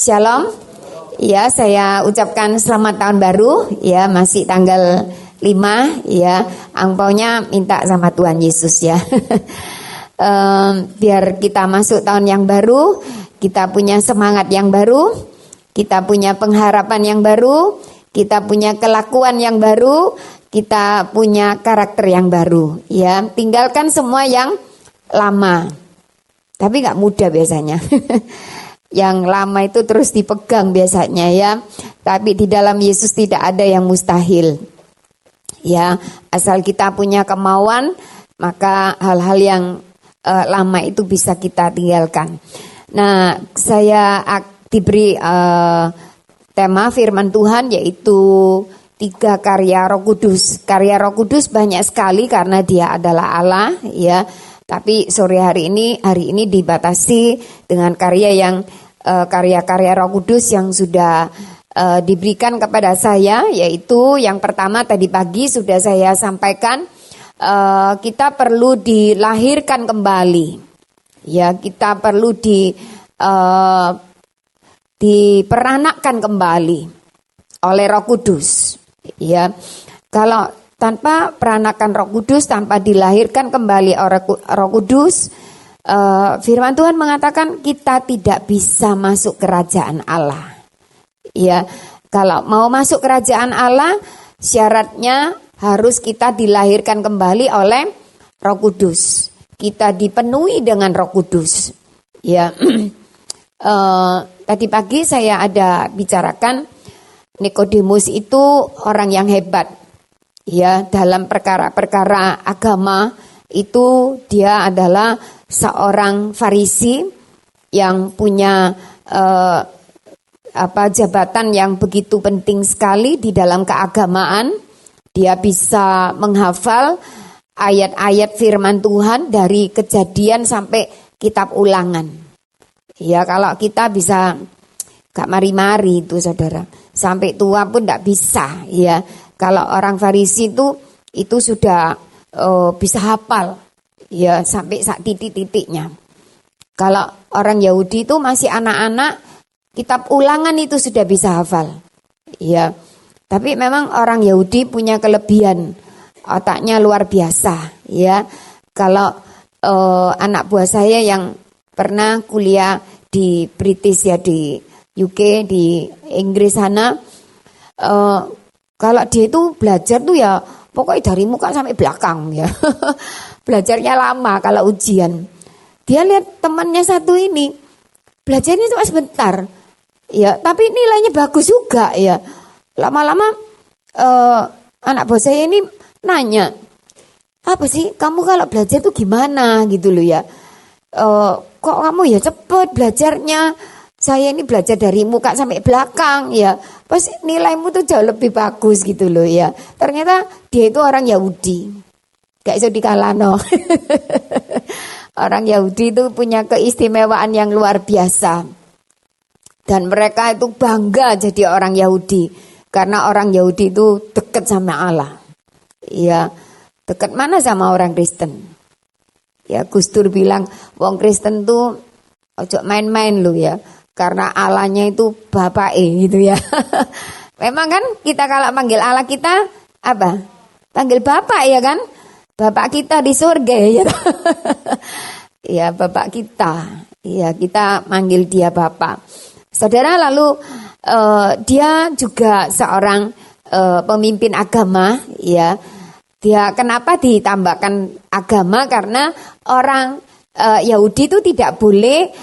Shalom. Ya, saya ucapkan selamat tahun baru. Ya, masih tanggal 5. Ya, angpaunya minta sama Tuhan Yesus ya. Biar kita masuk tahun yang baru, kita punya semangat yang baru, kita punya pengharapan yang baru, kita punya kelakuan yang baru, kita punya karakter yang baru. Ya, tinggalkan semua yang lama. Tapi nggak mudah biasanya. Yang lama itu terus dipegang biasanya ya. Tapi di dalam Yesus tidak ada yang mustahil. Ya, asal kita punya kemauan, maka hal-hal yang lama itu bisa kita tinggalkan. Nah, saya diberi tema firman Tuhan yaitu 3 karya Roh Kudus. Karya Roh Kudus banyak sekali karena Dia adalah Allah ya. Tapi sore hari ini dibatasi dengan karya-karya Roh Kudus yang sudah diberikan kepada saya, yaitu yang pertama tadi pagi sudah saya sampaikan, kita perlu dilahirkan kembali. Ya, kita perlu diperanakkan kembali oleh Roh Kudus. Ya, kalau tanpa peranakan Roh Kudus, tanpa dilahirkan kembali oleh Roh Kudus, firman Tuhan mengatakan kita tidak bisa masuk kerajaan Allah. Ya, kalau mau masuk kerajaan Allah, syaratnya harus kita dilahirkan kembali oleh Roh Kudus. Kita dipenuhi dengan Roh Kudus. Ya, tadi pagi saya ada bicarakan Nikodemus itu orang yang hebat. Ya, dalam perkara-perkara agama itu dia adalah seorang Farisi yang punya jabatan yang begitu penting sekali di dalam keagamaan. Dia bisa menghafal ayat-ayat firman Tuhan dari Kejadian sampai kitab Ulangan. Ya, kalau kita bisa gak mari-mari itu saudara, sampai tua pun gak bisa ya. Kalau orang Farisi itu sudah bisa hafal ya sampai sak titik-titiknya. Kalau orang Yahudi itu masih anak-anak, kitab Ulangan itu sudah bisa hafal. Ya. Tapi memang orang Yahudi punya kelebihan, otaknya luar biasa ya. Kalau anak buah saya yang pernah kuliah di British ya, di UK, di Inggris sana, kalau dia itu belajar tuh ya pokoknya dari muka sampai belakang ya. Belajarnya lama kalau ujian. Dia lihat temannya satu ini, belajarnya cuma sebentar. Ya, tapi nilainya bagus juga ya. Lama-lama anak bos saya ini nanya, "Apa sih kamu kalau belajar tuh gimana?" gitu loh ya. Kok kamu ya cepet belajarnya? Saya ini belajar dari muka sampai belakang ya. Pas nilaimu tuh jauh lebih bagus gitu loh ya. Ternyata dia itu orang Yahudi. Gak bisa dikalahno. Orang Yahudi itu punya keistimewaan yang luar biasa. Dan mereka itu bangga jadi orang Yahudi. Karena orang Yahudi itu dekat sama Allah. Ya, dekat mana sama orang Kristen? Ya, Gus Dur bilang, wong Kristen tuh ojo main-main lo ya. Karena Allahnya itu Bapak gitu ya. Memang kan kita kalau panggil Allah kita apa? Panggil Bapak ya kan? Bapak kita di surga ya. Ya, Bapak kita. Ya, kita manggil dia Bapak. Saudara, lalu dia juga seorang pemimpin agama ya. Dia kenapa ditambahkan agama? Karena orang Yahudi itu tidak boleh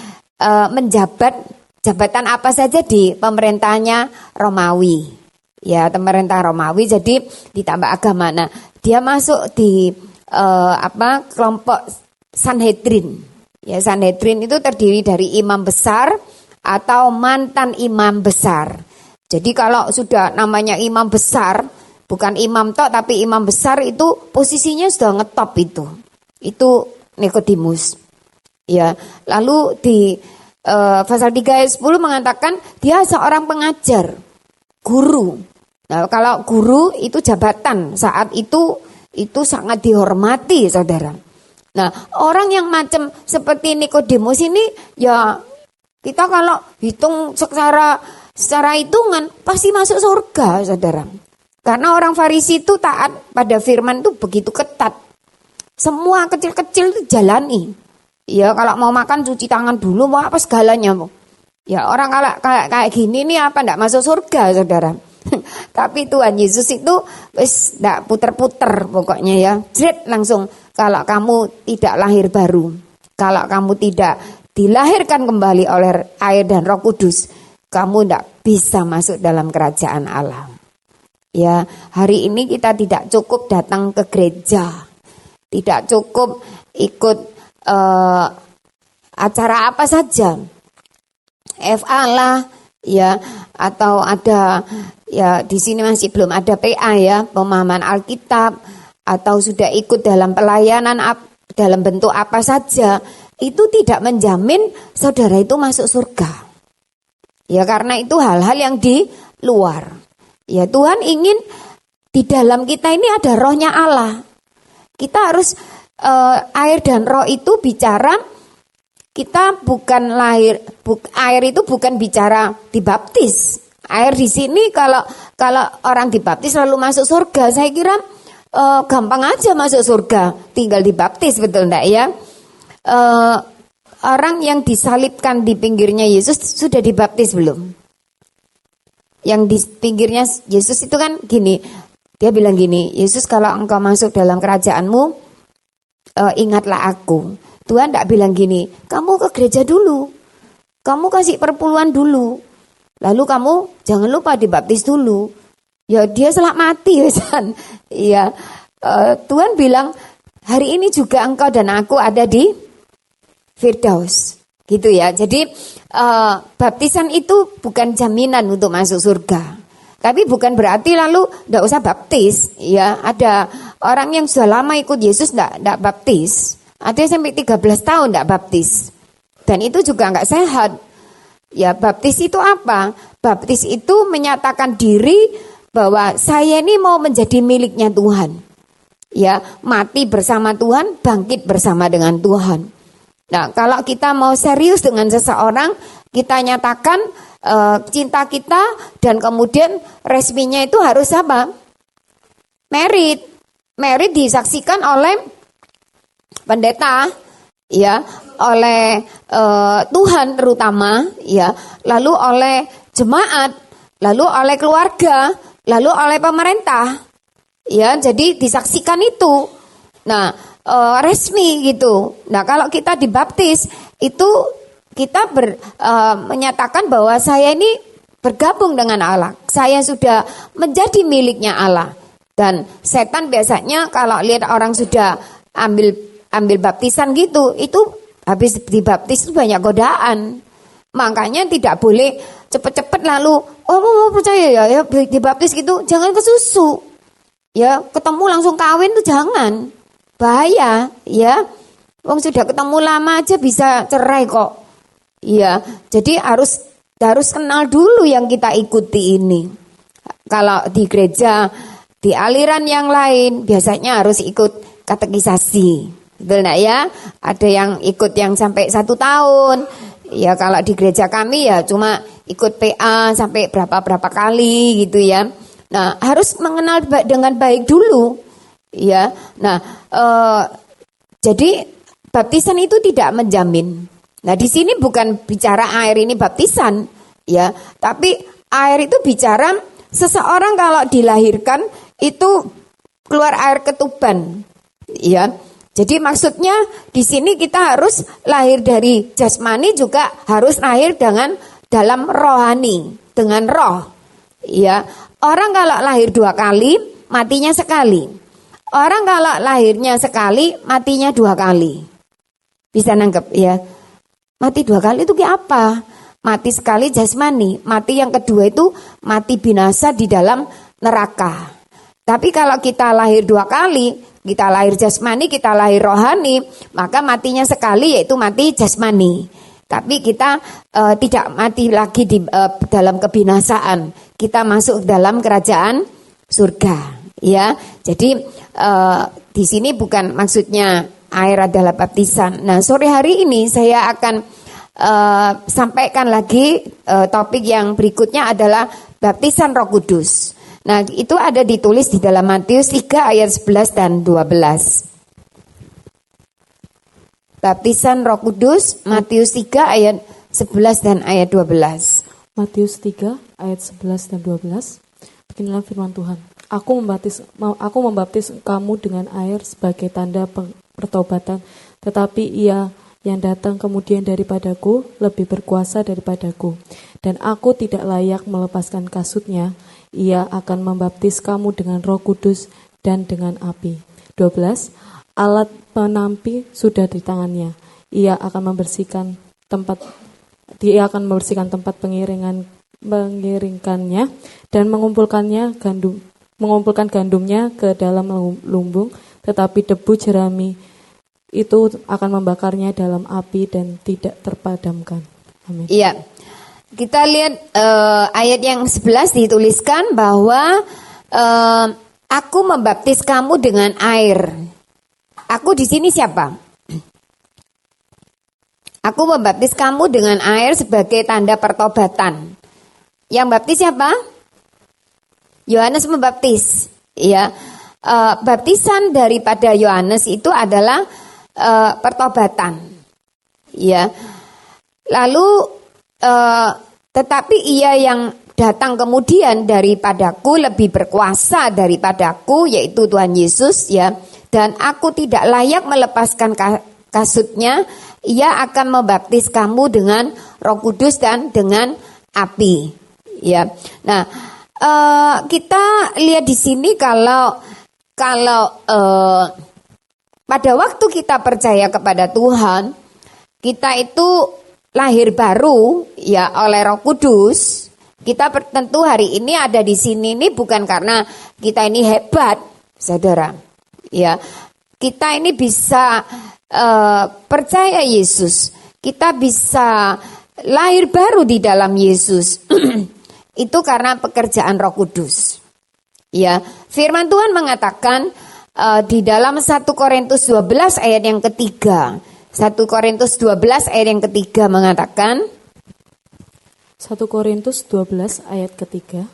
menjabat jabatan apa saja di pemerintahnya Romawi. Ya, pemerintah Romawi, jadi ditambah agama. Nah, dia masuk di kelompok Sanhedrin. Ya, Sanhedrin itu terdiri dari imam besar atau mantan imam besar. Jadi kalau sudah namanya imam besar, bukan imam tok tapi imam besar, itu posisinya sudah ngetop itu. Itu Nikodemus. Ya, lalu di pasal 3 ayat 10 mengatakan dia seorang pengajar, guru. Nah, kalau guru itu jabatan saat itu sangat dihormati, saudara. Nah, orang yang macam seperti Nikodemus ini ya Kita kalau hitung secara hitungan pasti masuk surga, saudara. Karena orang Farisi itu taat pada firman itu begitu ketat. Semua kecil-kecil itu jalani. Ya kalau mau makan cuci tangan dulu, mau apa segalanya. Ya orang kalau kayak gini nih apa enggak masuk surga, saudara. Tapi Tuhan Yesus itu wis enggak puter-puter pokoknya ya. Jret langsung, kalau kamu tidak lahir baru, kalau kamu tidak dilahirkan kembali oleh air dan Roh Kudus, kamu tidak bisa masuk dalam kerajaan Allah. Ya, hari ini kita tidak cukup datang ke gereja, tidak cukup ikut acara apa saja, FA lah, ya, atau ada ya di sini masih belum ada PA ya, pemahaman Alkitab, atau sudah ikut dalam pelayanan dalam bentuk apa saja. Itu tidak menjamin saudara itu masuk surga. Ya karena itu hal-hal yang di luar. Ya Tuhan ingin di dalam kita ini ada rohnya Allah. Kita harus air dan roh itu bicara, kita bukan air itu bukan bicara dibaptis. Air di sini kalau orang dibaptis lalu masuk surga, saya kira gampang aja masuk surga, tinggal dibaptis, betul enggak ya? Orang yang disalibkan di pinggirnya Yesus sudah dibaptis belum? Yang di pinggirnya Yesus itu kan gini, dia bilang gini, Yesus kalau engkau masuk dalam kerajaanmu, ingatlah aku. Tuhan tidak bilang gini, kamu ke gereja dulu, kamu kasih perpuluhan dulu, lalu kamu jangan lupa dibaptis dulu. Ya dia selak mati, kan? Iya, Tuhan bilang hari ini juga engkau dan aku ada di Firdaus, gitu ya. Jadi baptisan itu bukan jaminan untuk masuk surga. Tapi bukan berarti lalu tidak usah baptis. Ya, ada orang yang sudah lama ikut Yesus tidak baptis. Ada yang sampai 13 tahun tidak baptis. Dan itu juga nggak sehat. Ya, baptis itu apa? Baptis itu menyatakan diri bahwa saya ini mau menjadi miliknya Tuhan. Ya, mati bersama Tuhan, bangkit bersama dengan Tuhan. Nah, kalau kita mau serius dengan seseorang, kita nyatakan cinta kita dan kemudian resminya itu harus apa? Merit. Merit disaksikan oleh pendeta, ya, oleh Tuhan terutama, ya, lalu oleh jemaat, lalu oleh keluarga, lalu oleh pemerintah. Ya, jadi disaksikan itu. Nah, resmi gitu. Nah, kalau kita dibaptis itu kita menyatakan bahwa saya ini bergabung dengan Allah. Saya sudah menjadi miliknya Allah. Dan setan biasanya kalau lihat orang sudah ambil baptisan gitu, itu habis dibaptis itu banyak godaan. Makanya tidak boleh cepet-cepet lalu mau percaya ya dibaptis gitu, jangan ke susu. Ya, ketemu langsung kawin tuh jangan. Bahaya, ya. Wong sudah ketemu lama aja bisa cerai kok. Iya, jadi harus kenal dulu yang kita ikuti ini. Kalau di gereja, di aliran yang lain biasanya harus ikut katekisasi. Betul enggak ya? Ada yang ikut yang sampai 1 tahun. Ya kalau di gereja kami ya cuma ikut PA sampai berapa kali gitu ya. Nah, harus mengenal dengan baik dulu. Ya, nah, jadi baptisan itu tidak menjamin. Nah, di sini bukan bicara air ini baptisan, ya, tapi air itu bicara seseorang kalau dilahirkan itu keluar air ketuban, ya. Jadi maksudnya di sini kita harus lahir dari jasmani juga harus lahir dalam rohani, dengan roh, ya. Orang kalau lahir 2 kali, matinya sekali. Orang kalau lahirnya sekali, matinya 2 kali. Bisa nangkep ya? Mati 2 kali itu kayak apa? Mati sekali jasmani, mati yang kedua itu mati binasa di dalam neraka. Tapi kalau kita lahir 2 kali, kita lahir jasmani, kita lahir rohani, maka matinya sekali yaitu mati jasmani. Tapi kita tidak mati lagi di dalam kebinasaan. Kita masuk dalam kerajaan surga. Ya, jadi di sini bukan maksudnya air adalah baptisan. Nah, sore hari ini saya akan sampaikan lagi topik yang berikutnya adalah baptisan Roh Kudus. Nah, itu ada ditulis di dalam Matius 3 ayat 11 dan 12. Baptisan Roh Kudus, Matius 3 ayat 11 dan ayat 12. Matius 3 ayat 11 dan 12. Beginilah firman Tuhan. Aku membaptis kamu dengan air sebagai tanda pertobatan, tetapi Ia yang datang kemudian daripadaku lebih berkuasa daripadaku, dan aku tidak layak melepaskan kasutnya. Ia akan membaptis kamu dengan Roh Kudus dan dengan api. 12. Alat penampi sudah di tangannya. Ia akan membersihkan tempat mengiringkannya dan mengumpulkan gandumnya ke dalam lumbung, tetapi debu jerami itu akan membakarnya dalam api dan tidak terpadamkan. Amin. Iya. Kita lihat ayat yang 11 dituliskan bahwa aku membaptis kamu dengan air. Aku di sini siapa? Aku membaptis kamu dengan air sebagai tanda pertobatan. Yang baptis siapa? Yohanes membaptis. Ya, baptisan daripada Yohanes itu adalah pertobatan. Ya, lalu tetapi Ia yang datang kemudian daripadaku lebih berkuasa daripadaku, yaitu Tuhan Yesus, ya. Dan aku tidak layak melepaskan kasutnya. Ia akan membaptis kamu dengan Roh Kudus dan dengan api. Ya, nah kita lihat di sini kalau pada waktu kita percaya kepada Tuhan, kita itu lahir baru ya oleh Roh Kudus. Kita tentu hari ini ada di sini ini bukan karena kita ini hebat, saudara. Ya, kita ini bisa percaya Yesus. Kita bisa lahir baru di dalam Yesus. Itu karena pekerjaan Roh Kudus. Ya, firman Tuhan mengatakan di dalam 1 Korintus 12 ayat yang ketiga. 1 Korintus 12 ayat yang ketiga mengatakan, 1 Korintus 12 ayat ketiga.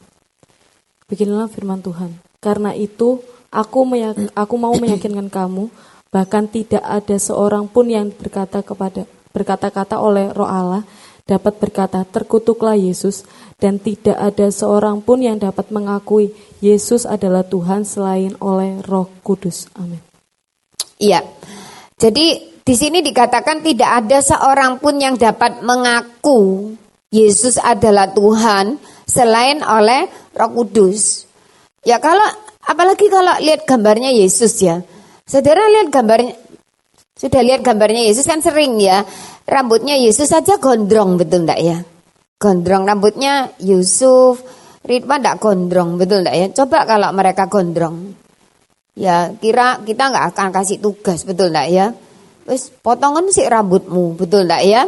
Beginilah firman Tuhan. Karena itu aku mau meyakinkan kamu, bahkan tidak ada seorang pun yang berkata-kata oleh Roh Allah dapat berkata terkutuklah Yesus, dan tidak ada seorang pun yang dapat mengakui Yesus adalah Tuhan selain oleh Roh Kudus. Amin. Iya. Jadi di sini dikatakan tidak ada seorang pun yang dapat mengaku Yesus adalah Tuhan selain oleh Roh Kudus. Ya, apalagi kalau lihat gambarnya Yesus ya. Saudara lihat gambarnya, sudah lihat gambarnya Yesus kan sering ya. Rambutnya Yesus saja gondrong, betul enggak ya? Gondrong rambutnya Yusuf, Ridwan enggak gondrong, betul enggak ya? Coba kalau mereka gondrong. Ya, kira kita enggak akan kasih tugas, betul enggak ya? Wes potongan sih rambutmu, betul enggak ya?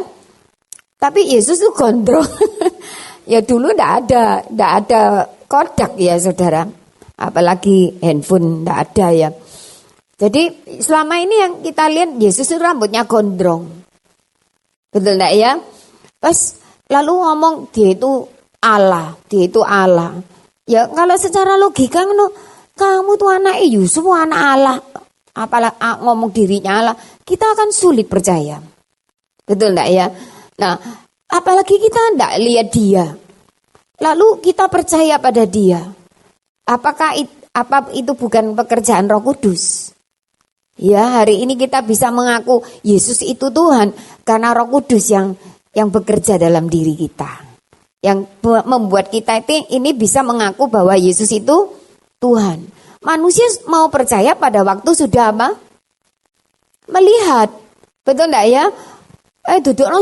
Tapi Yesus tuh gondrong. Ya dulu enggak ada kodak ya, saudara. Apalagi handphone enggak ada ya. Jadi selama ini yang kita lihat Yesus itu rambutnya gondrong. Betul enggak ya? Terus lalu ngomong dia itu Allah. Ya kalau secara logika kamu tuh anak Yusuf, anak Allah. Apalagi ngomong dirinya Allah, kita akan sulit percaya. Betul enggak ya? Nah, apalagi kita enggak lihat dia. Lalu kita percaya pada dia. Apakah itu bukan pekerjaan Roh Kudus? Ya, hari ini kita bisa mengaku Yesus itu Tuhan karena Roh Kudus yang bekerja dalam diri kita. Yang membuat kita ini bisa mengaku bahwa Yesus itu Tuhan. Manusia mau percaya pada waktu sudah apa? Melihat. Betul enggak ya? Duduk no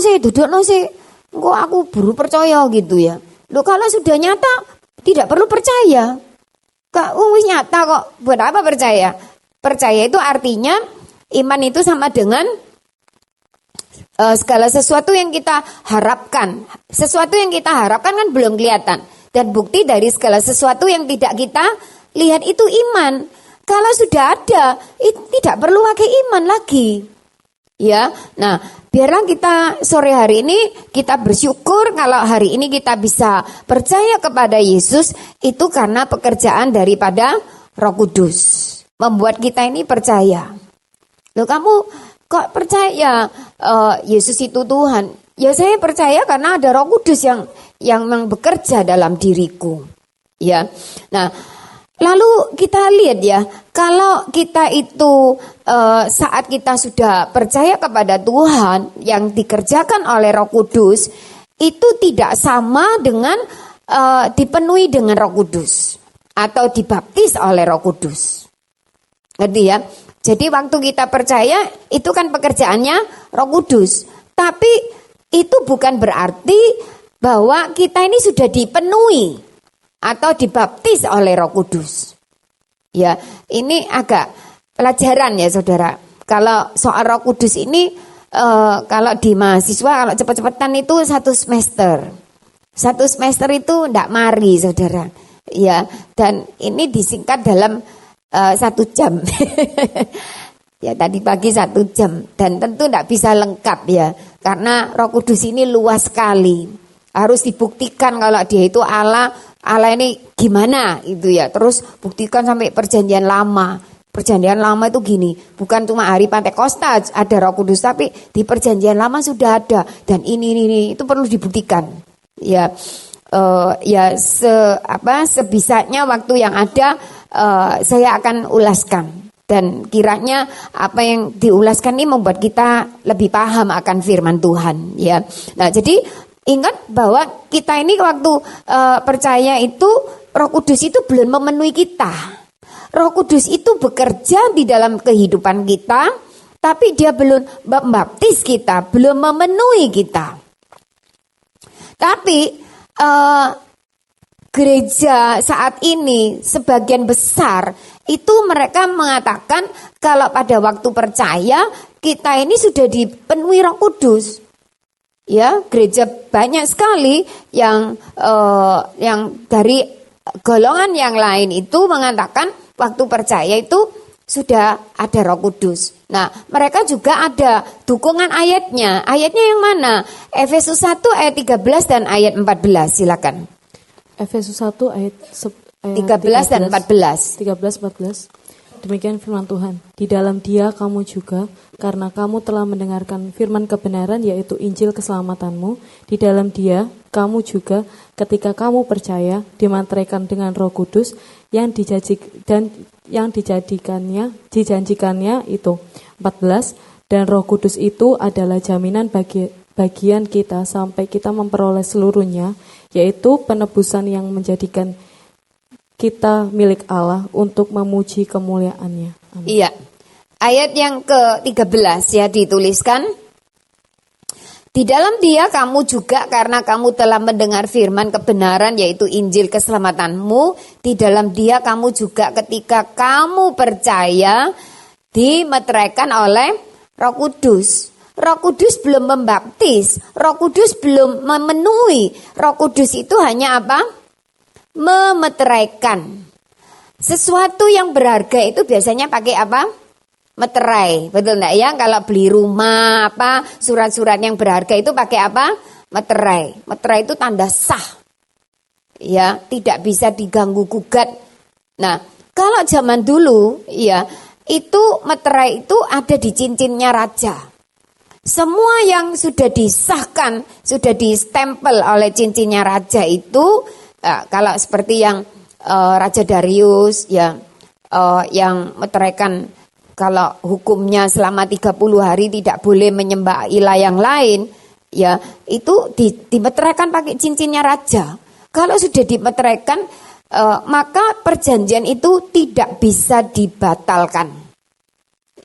sih. Kok aku baru percaya gitu ya. Loh, kalau sudah nyata tidak perlu percaya. Kok wis nyata kok, buat apa percaya? Percaya itu artinya iman itu sama dengan segala sesuatu yang kita harapkan. Sesuatu yang kita harapkan kan belum kelihatan. Dan bukti dari segala sesuatu yang tidak kita lihat itu iman. Kalau sudah ada, tidak perlu pakai iman lagi. Ya, nah biarlah kita sore hari ini kita bersyukur kalau hari ini kita bisa percaya kepada Yesus itu karena pekerjaan daripada Roh Kudus. Membuat kita ini percaya. Loh kamu kok percaya Yesus itu Tuhan? Ya saya percaya karena ada Roh Kudus yang bekerja dalam diriku. Ya, nah lalu kita lihat ya, kalau kita itu saat kita sudah percaya kepada Tuhan yang dikerjakan oleh Roh Kudus, itu tidak sama dengan dipenuhi dengan Roh Kudus atau dibaptis oleh Roh Kudus. Ngerti ya? Jadi waktu kita percaya itu kan pekerjaannya Roh Kudus, tapi itu bukan berarti bahwa kita ini sudah dipenuhi atau dibaptis oleh Roh Kudus. Ya, ini agak pelajaran ya saudara. Kalau soal Roh Kudus ini, kalau di mahasiswa, kalau cepet-cepetan itu 1 semester. 1 semester itu enggak mari saudara. Ya, dan ini disingkat dalam 1 jam. Ya tadi pagi 1 jam. Dan tentu enggak bisa lengkap ya. Karena Roh Kudus ini luas sekali. Harus dibuktikan kalau dia itu Allah ini gimana itu ya. Terus buktikan sampai perjanjian lama. Perjanjian lama itu gini, bukan cuma hari Pentakosta ada Roh Kudus, tapi di perjanjian lama sudah ada. Dan ini itu perlu dibuktikan. Ya, sebisanya waktu yang ada saya akan ulaskan. Dan kiranya apa yang diulaskan ini membuat kita lebih paham akan firman Tuhan. Ya, nah jadi ingat bahwa kita ini waktu percaya itu Roh Kudus itu belum memenuhi kita. Roh Kudus itu bekerja di dalam kehidupan kita, tapi dia belum membaptis kita, belum memenuhi kita. Tapi gereja saat ini sebagian besar itu mereka mengatakan kalau pada waktu percaya kita ini sudah dipenuhi Roh Kudus. Ya, gereja banyak sekali yang dari golongan yang lain itu mengatakan waktu percaya itu sudah ada Roh Kudus. Nah, mereka juga ada dukungan ayatnya. Ayatnya yang mana? Efesus 1 ayat 13 dan ayat 14, silakan. Efesus 1 ayat 13 dan 14. 13-14. Demikian firman Tuhan. Di dalam Dia kamu juga, karena kamu telah mendengarkan firman kebenaran, yaitu Injil keselamatanmu. Di dalam Dia kamu juga, ketika kamu percaya, dimateraikan dengan Roh Kudus yang dijanjikannya itu. 14. Dan Roh Kudus itu adalah jaminan bagian kita sampai kita memperoleh seluruhnya, yaitu penebusan yang menjadikan kita milik Allah untuk memuji kemuliaan-Nya. Amin. Iya. Ayat yang ke-13 ya dituliskan. Di dalam Dia kamu juga, karena kamu telah mendengar firman kebenaran yaitu Injil keselamatanmu. Di dalam Dia kamu juga ketika kamu percaya dimeteraikan oleh Roh Kudus. Roh Kudus belum membaptis, Roh Kudus belum memenuhi. Roh Kudus itu hanya apa? Memeteraikan. Sesuatu yang berharga itu biasanya pakai apa? Meterai, betul enggak ya? Kalau beli rumah apa, surat-surat yang berharga itu pakai apa? Meterai. Meterai itu tanda sah. Ya, tidak bisa diganggu gugat. Nah, kalau zaman dulu ya, itu meterai itu ada di cincinnya raja. Semua yang sudah disahkan, sudah distempel oleh cincinnya raja itu, kalau seperti yang Raja Darius ya, yang meteraikan kalau hukumnya selama 30 hari tidak boleh menyembah ilah yang lain, ya itu dimeteraikan pakai cincinnya raja. Kalau sudah dimeteraikan, maka perjanjian itu tidak bisa dibatalkan.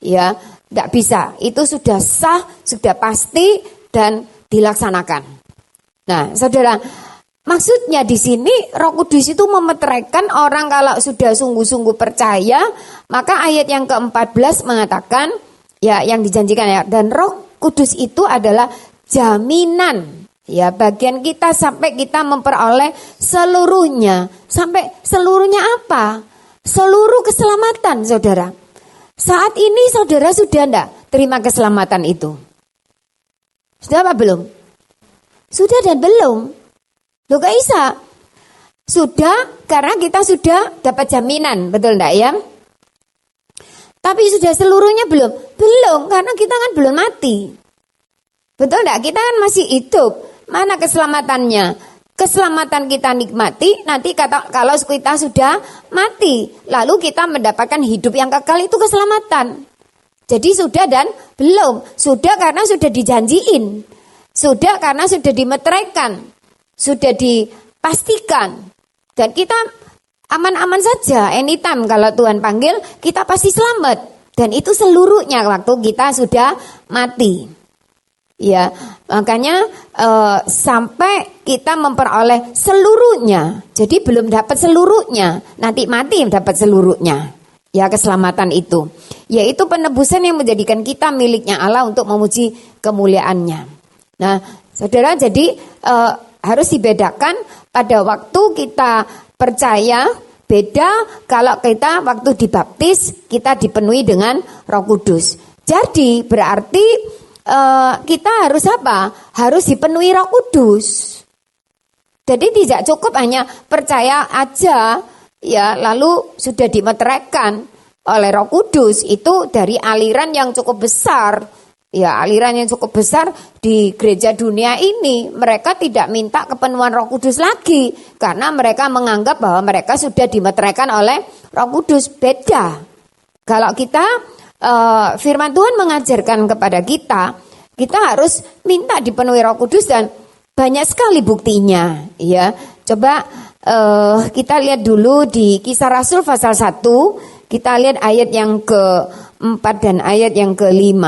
Ya, tidak bisa. Itu sudah sah, sudah pasti dan dilaksanakan. Nah, saudara, maksudnya di sini Roh Kudus itu memeteraikan orang kalau sudah sungguh-sungguh percaya, maka ayat yang ke-14 mengatakan ya yang dijanjikan ya, dan Roh Kudus itu adalah jaminan ya bagian kita sampai kita memperoleh seluruhnya. Sampai seluruhnya apa? Seluruh keselamatan, saudara. Saat ini saudara sudah enggak terima keselamatan itu? Sudah apa belum? Sudah dan belum. Loh kok bisa? Sudah, karena kita sudah dapat jaminan, betul enggak ya? Tapi sudah seluruhnya belum? Belum, karena kita kan belum mati. Betul enggak? Kita kan masih hidup. Mana keselamatannya? Keselamatan kita nikmati, nanti kalau kita sudah mati, lalu kita mendapatkan hidup yang kekal, itu keselamatan. Jadi sudah dan belum. Sudah karena sudah dijanjiin. Sudah karena sudah dimeteraikan. Sudah dipastikan. Dan kita aman-aman saja. Anytime kalau Tuhan panggil, kita pasti selamat. Dan itu seluruhnya waktu kita sudah mati. Ya, makanya sampai kita memperoleh seluruhnya. Jadi belum dapat seluruhnya. Nanti mati dapat seluruhnya. Ya, keselamatan itu, yaitu penebusan yang menjadikan kita miliknya Allah untuk memuji kemuliaannya. Nah, saudara, jadi harus dibedakan pada waktu kita percaya, beda kalau kita waktu dibaptis kita dipenuhi dengan Roh Kudus. Jadi berarti kita harus apa? Harus dipenuhi Roh Kudus. Jadi tidak cukup hanya percaya aja, ya, lalu sudah dimeteraikan oleh Roh Kudus. Itu dari aliran yang cukup besar. Ya, aliran yang cukup besar di gereja dunia ini. Mereka tidak minta kepenuhan Roh Kudus lagi, karena mereka menganggap bahwa mereka sudah dimeteraikan oleh Roh Kudus. Beda. Kalau kita, firman Tuhan mengajarkan kepada kita harus minta dipenuhi Roh Kudus, dan banyak sekali buktinya. Ya, coba kita lihat dulu di Kisah Rasul pasal 1, kita lihat ayat yang ke-4 dan ayat yang ke-5.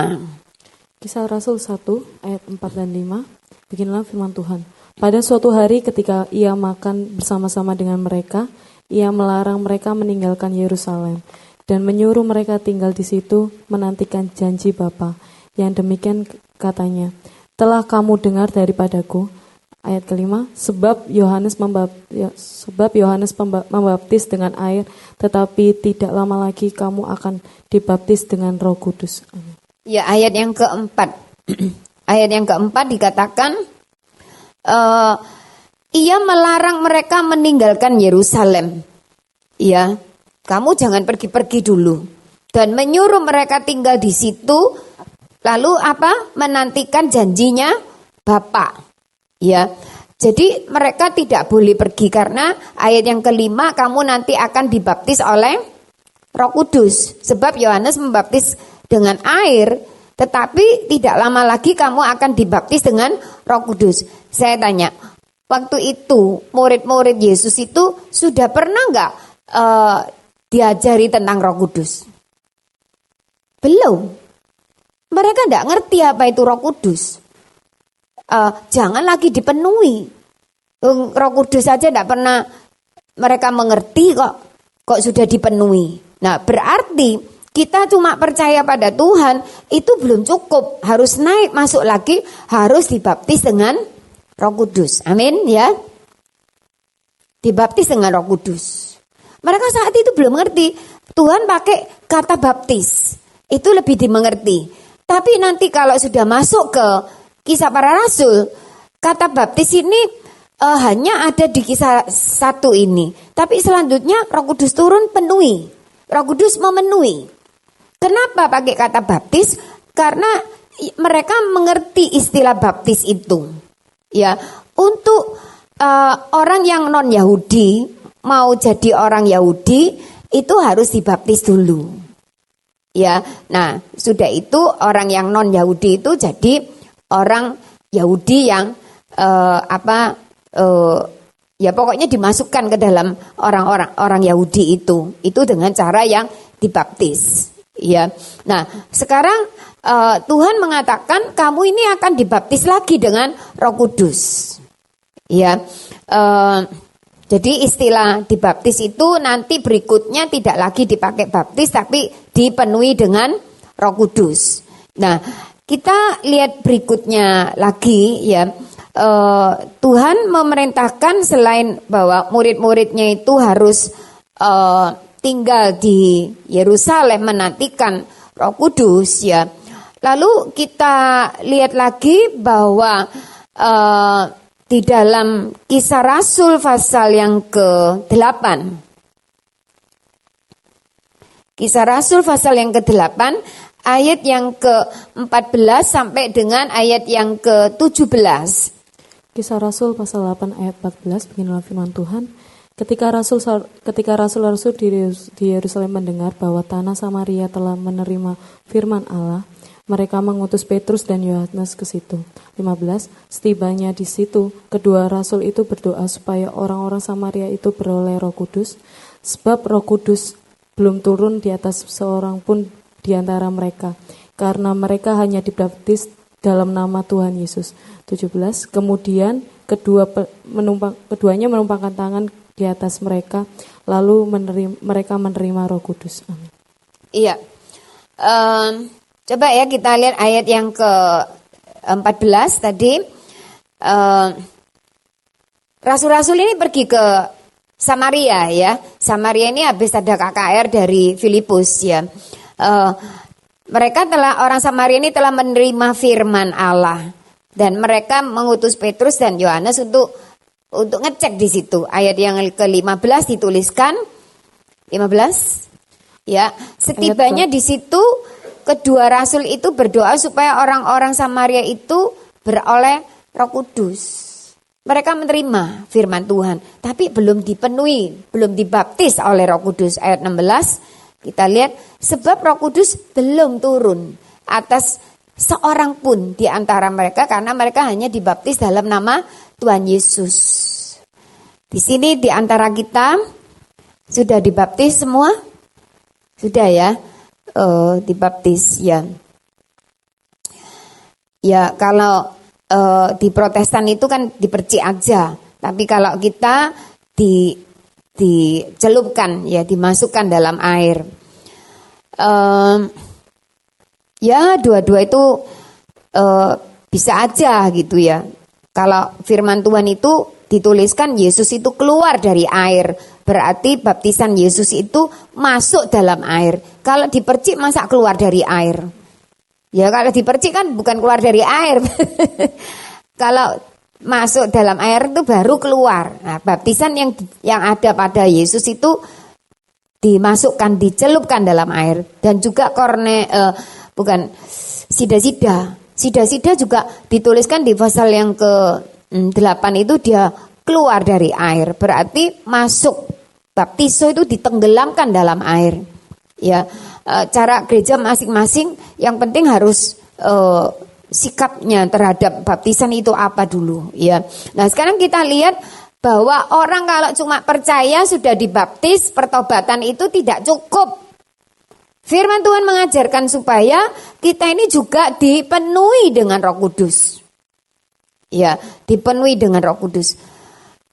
Kisah Rasul 1 ayat 4 dan 5. Beginilah firman Tuhan. Pada suatu hari ketika ia makan bersama-sama dengan mereka, ia melarang mereka meninggalkan Yerusalem dan menyuruh mereka tinggal di situ menantikan janji Bapa. Yang demikian katanya, telah kamu dengar daripadaku. Ayat kelima, sebab Yohanes membaptis dengan air, tetapi tidak lama lagi kamu akan dibaptis dengan Roh Kudus. Amin. Ya, ayat yang keempat. Ayat yang keempat dikatakan, ia melarang mereka meninggalkan Yerusalem. Ya, kamu jangan pergi-pergi dulu. Dan menyuruh mereka tinggal di situ. Lalu apa? Menantikan janjinya Bapa. Ya, jadi mereka tidak boleh pergi, karena ayat yang kelima, kamu nanti akan dibaptis oleh Roh Kudus. Sebab Yohanes membaptis dengan air, tetapi tidak lama lagi kamu akan dibaptis dengan Roh Kudus. Saya tanya, waktu itu murid-murid Yesus itu sudah pernah enggak diajari tentang Roh Kudus? Belum. Mereka enggak ngerti apa itu Roh Kudus. Jangan lagi dipenuhi. Roh Kudus saja enggak pernah mereka mengerti kok sudah dipenuhi. Nah, berarti kita cuma percaya pada Tuhan itu belum cukup, harus naik masuk lagi, harus dibaptis dengan Roh Kudus. Amin ya. Dibaptis dengan Roh Kudus. Mereka saat itu belum mengerti. Tuhan pakai kata baptis, itu lebih dimengerti. Tapi nanti kalau sudah masuk ke Kisah Para Rasul, kata baptis ini hanya ada di Kisah 1 ini. Tapi selanjutnya Roh Kudus turun penuhi. Roh Kudus memenuhi. Kenapa pakai kata baptis? Karena mereka mengerti istilah baptis itu. Ya, untuk orang yang non Yahudi mau jadi orang Yahudi itu harus dibaptis dulu. Ya, nah sudah itu orang yang non Yahudi itu jadi orang Yahudi yang ya pokoknya dimasukkan ke dalam orang Yahudi itu dengan cara yang dibaptis. Ya, nah sekarang Tuhan mengatakan kamu ini akan dibaptis lagi dengan Roh Kudus. Ya, jadi istilah dibaptis itu nanti berikutnya tidak lagi dipakai baptis, tapi dipenuhi dengan Roh Kudus. Nah, kita lihat berikutnya lagi ya. Tuhan memerintahkan selain bahwa murid-muridnya itu harus tinggal di Yerusalem menantikan Roh Kudus ya. Lalu kita lihat lagi bahwa di dalam Kisah Rasul pasal yang ke-8. Kisah Rasul pasal yang ke-8 ayat yang ke-14 sampai dengan ayat yang ke-17. Kisah Rasul pasal 8 ayat 14, beginilah firman Tuhan. Ketika rasul-rasul di Yerusalem mendengar bahwa tanah Samaria telah menerima firman Allah, mereka mengutus Petrus dan Yohanes ke situ. 15. Setibanya di situ, kedua rasul itu berdoa supaya orang-orang Samaria itu beroleh Roh Kudus, sebab Roh Kudus belum turun di atas seorang pun di antara mereka, karena mereka hanya dibaptis dalam nama Tuhan Yesus. 17. Kemudian keduanya menumpangkan tangan di atas mereka, lalu mereka menerima Roh Kudus. Amin. Iya. Coba ya kita lihat ayat yang ke-14 tadi. Rasul-rasul ini pergi ke Samaria ya. Samaria ini habis ada KKR dari Filipus ya. Orang Samaria ini telah menerima firman Allah dan mereka mengutus Petrus dan Yohanes untuk ngecek di situ. Ayat yang ke-15 dituliskan 15 ya. Setibanya di situ kedua rasul itu berdoa supaya orang-orang Samaria itu beroleh Roh Kudus. Mereka menerima firman Tuhan, tapi belum dipenuhi, belum dibaptis oleh Roh Kudus. Ayat 16 kita lihat, sebab Roh Kudus belum turun atas seorang pun di antara mereka karena mereka hanya dibaptis dalam nama Tuhan Yesus. Di sini di antara kita sudah dibaptis semua? Sudah ya? Dibaptis ya. Ya kalau di Protestan itu kan dipercik aja, tapi kalau kita dicelupkan ya, dimasukkan dalam air. Ya dua-dua itu bisa aja gitu ya. Kalau firman Tuhan itu dituliskan Yesus itu keluar dari air, berarti baptisan Yesus itu masuk dalam air. Kalau dipercik masa keluar dari air? Ya kalau dipercik kan bukan keluar dari air. Kalau masuk dalam air itu baru keluar. Nah, baptisan yang ada pada Yesus itu dimasukkan, dicelupkan dalam air. Dan juga sida-sida. Sida-sida juga dituliskan di pasal yang ke-8 itu dia keluar dari air. Berarti masuk, baptiso itu ditenggelamkan dalam air. Ya, cara gereja masing-masing yang penting harus sikapnya terhadap baptisan itu apa dulu ya. Nah, sekarang kita lihat bahwa orang kalau cuma percaya sudah dibaptis, pertobatan itu tidak cukup. Firman Tuhan mengajarkan supaya kita ini juga dipenuhi dengan Roh Kudus. Ya, dipenuhi dengan Roh Kudus.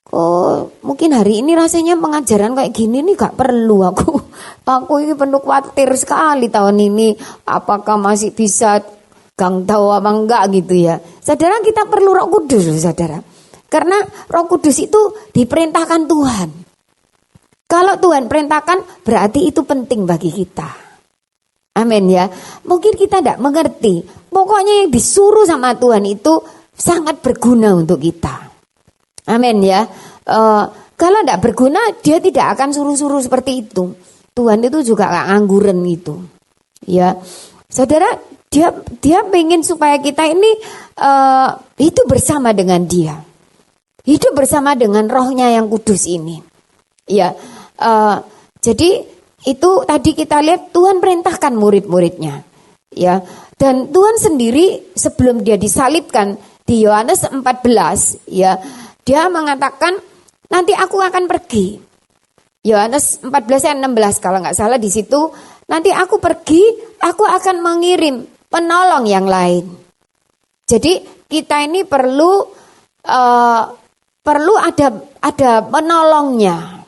Oh, mungkin hari ini rasanya pengajaran kayak gini nih gak perlu aku. Aku ini penuh khawatir sekali tahun ini. Apakah masih bisa gang tahu apa enggak gitu ya. Saudara, kita perlu Roh Kudus, saudara. Karena Roh Kudus itu diperintahkan Tuhan. Kalau Tuhan perintahkan berarti itu penting bagi kita. Amin ya. Mungkin kita tidak mengerti. Pokoknya yang disuruh sama Tuhan itu sangat berguna untuk kita. Amin ya. Kalau tidak berguna, dia tidak akan suruh-suruh seperti itu. Tuhan itu juga gak ngangguran gitu. Ya, saudara, dia pengen supaya kita ini hidup bersama dengan dia, hidup bersama dengan Rohnya yang kudus ini. Ya, jadi itu tadi kita lihat Tuhan perintahkan murid-muridnya. Ya, dan Tuhan sendiri sebelum dia disalibkan di Yohanes 14, ya. Dia mengatakan, nanti aku akan pergi. Yohanes 14 ayat 16 kalau nggak salah di situ. Nanti aku pergi, aku akan mengirim penolong yang lain. Jadi kita ini perlu ada penolongnya.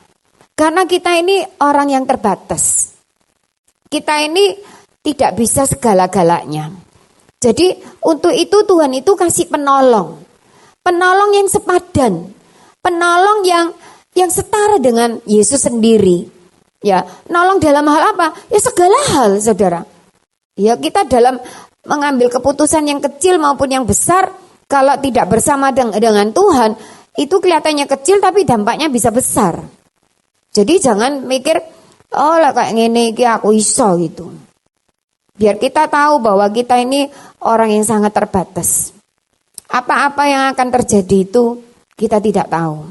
Karena kita ini orang yang terbatas. Kita ini tidak bisa segala-galanya. Jadi untuk itu Tuhan itu kasih penolong. Penolong yang sepadan, penolong yang setara dengan Yesus sendiri. Ya, nolong dalam hal apa? Ya segala hal, saudara. Ya kita dalam mengambil keputusan yang kecil maupun yang besar, kalau tidak bersama dengan Tuhan, itu kelihatannya kecil tapi dampaknya bisa besar. Jadi jangan mikir, oh lah kayak ngene iki aku iso gitu. Biar kita tahu bahwa kita ini orang yang sangat terbatas. Apa-apa yang akan terjadi itu kita tidak tahu.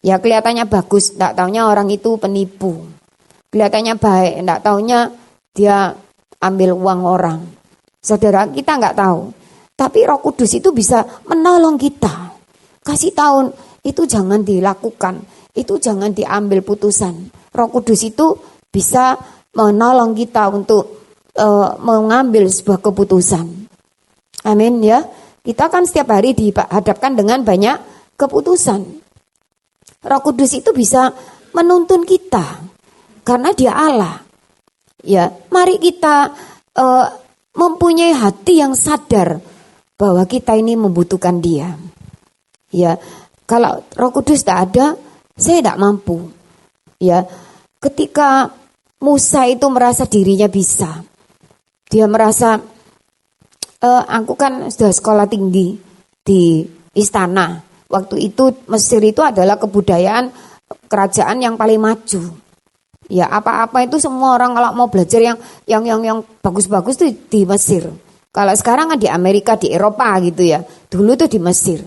Ya kelihatannya bagus, tidak taunya orang itu penipu. Kelihatannya baik, tidak taunya dia ambil uang orang. Saudara, kita nggak tahu. Tapi Roh Kudus itu bisa menolong kita. Kasih tahu, itu jangan dilakukan. Itu jangan diambil putusan. Roh Kudus itu bisa menolong kita untuk mengambil sebuah keputusan. Amin ya. Kita kan setiap hari dihadapkan dengan banyak keputusan. Roh Kudus itu bisa menuntun kita karena Dia Allah. Ya, mari kita mempunyai hati yang sadar bahwa kita ini membutuhkan Dia. Ya, kalau Roh Kudus tidak ada, saya tidak mampu. Ya, ketika Musa itu merasa dirinya bisa, dia merasa aku kan sudah sekolah tinggi di istana. Waktu itu Mesir itu adalah kebudayaan kerajaan yang paling maju. Ya apa-apa itu semua orang kalau mau belajar yang bagus-bagus tuh di Mesir. Kalau sekarang kan di Amerika, di Eropa gitu ya. Dulu tuh di Mesir.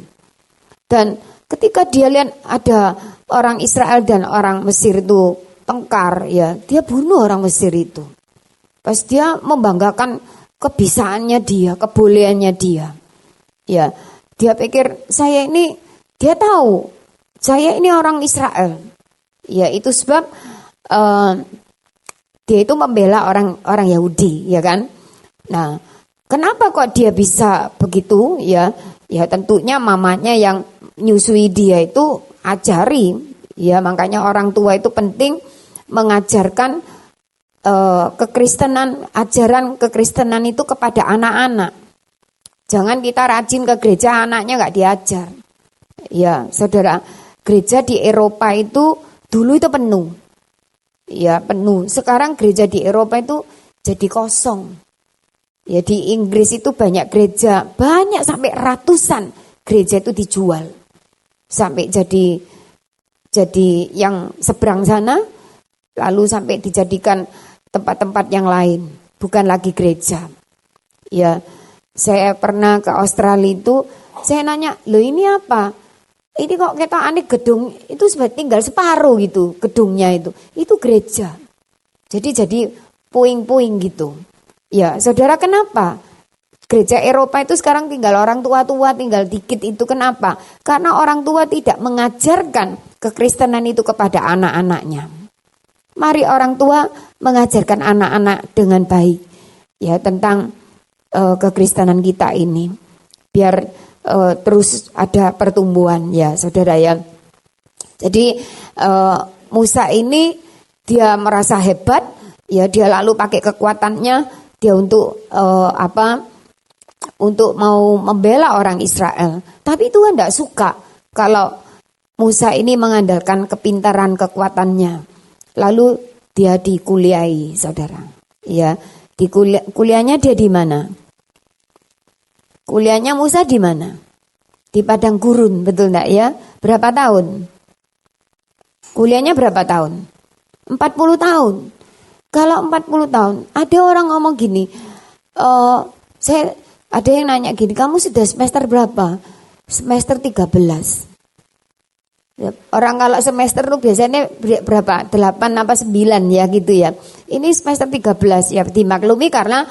Dan ketika dia lihat ada orang Israel dan orang Mesir itu tengkar, ya dia bunuh orang Mesir itu. Pas dia membanggakan kebisaannya dia, kebolehannya dia. Ya, dia pikir dia tahu saya ini orang Israel. Ya itu sebab dia itu membela orang Yahudi, ya kan? Nah, kenapa kok dia bisa begitu? Ya tentunya mamanya yang nyusui dia itu ajari. Ya makanya orang tua itu penting mengajarkan kekristenan, ajaran kekristenan itu kepada anak-anak. Jangan kita rajin ke gereja, anaknya nggak diajar. Ya, saudara, gereja di Eropa itu dulu itu penuh. Ya, penuh. Sekarang gereja di Eropa itu jadi kosong. Ya, di Inggris itu banyak gereja, banyak sampai ratusan gereja itu dijual. Sampai jadi yang seberang sana, lalu sampai dijadikan tempat-tempat yang lain, bukan lagi gereja. Ya, saya pernah ke Australia itu, saya nanya, loh ini apa? Ini kok kita aneh gedung itu tinggal separuh gitu gedungnya itu gereja. Jadi puing-puing gitu. Ya, saudara, kenapa? Gereja Eropa itu sekarang tinggal orang tua-tua, tinggal dikit itu kenapa? Karena orang tua tidak mengajarkan kekristenan itu kepada anak-anaknya. Mari orang tua mengajarkan anak-anak dengan baik ya tentang kekristenan kita ini. Biar terus ada pertumbuhan ya saudara ya. Jadi Musa ini dia merasa hebat ya, dia lalu pakai kekuatannya dia untuk untuk mau membela orang Israel. Tapi Tuhan tidak suka kalau Musa ini mengandalkan kepintaran kekuatannya. Lalu dia dikuliahi saudara. Ya, kuliahnya dia di mana? Kuliahnya Musa di mana? Di padang gurun, betul enggak ya? Berapa tahun? Kuliahnya berapa tahun? 40 tahun. Kalau 40 tahun, ada orang ngomong gini, ada yang nanya gini, kamu sudah semester berapa? Semester 13. Orang kalau semester itu biasanya berapa? 8 apa 9 ya gitu ya. Ini semester 13 ya, dimaklumi karena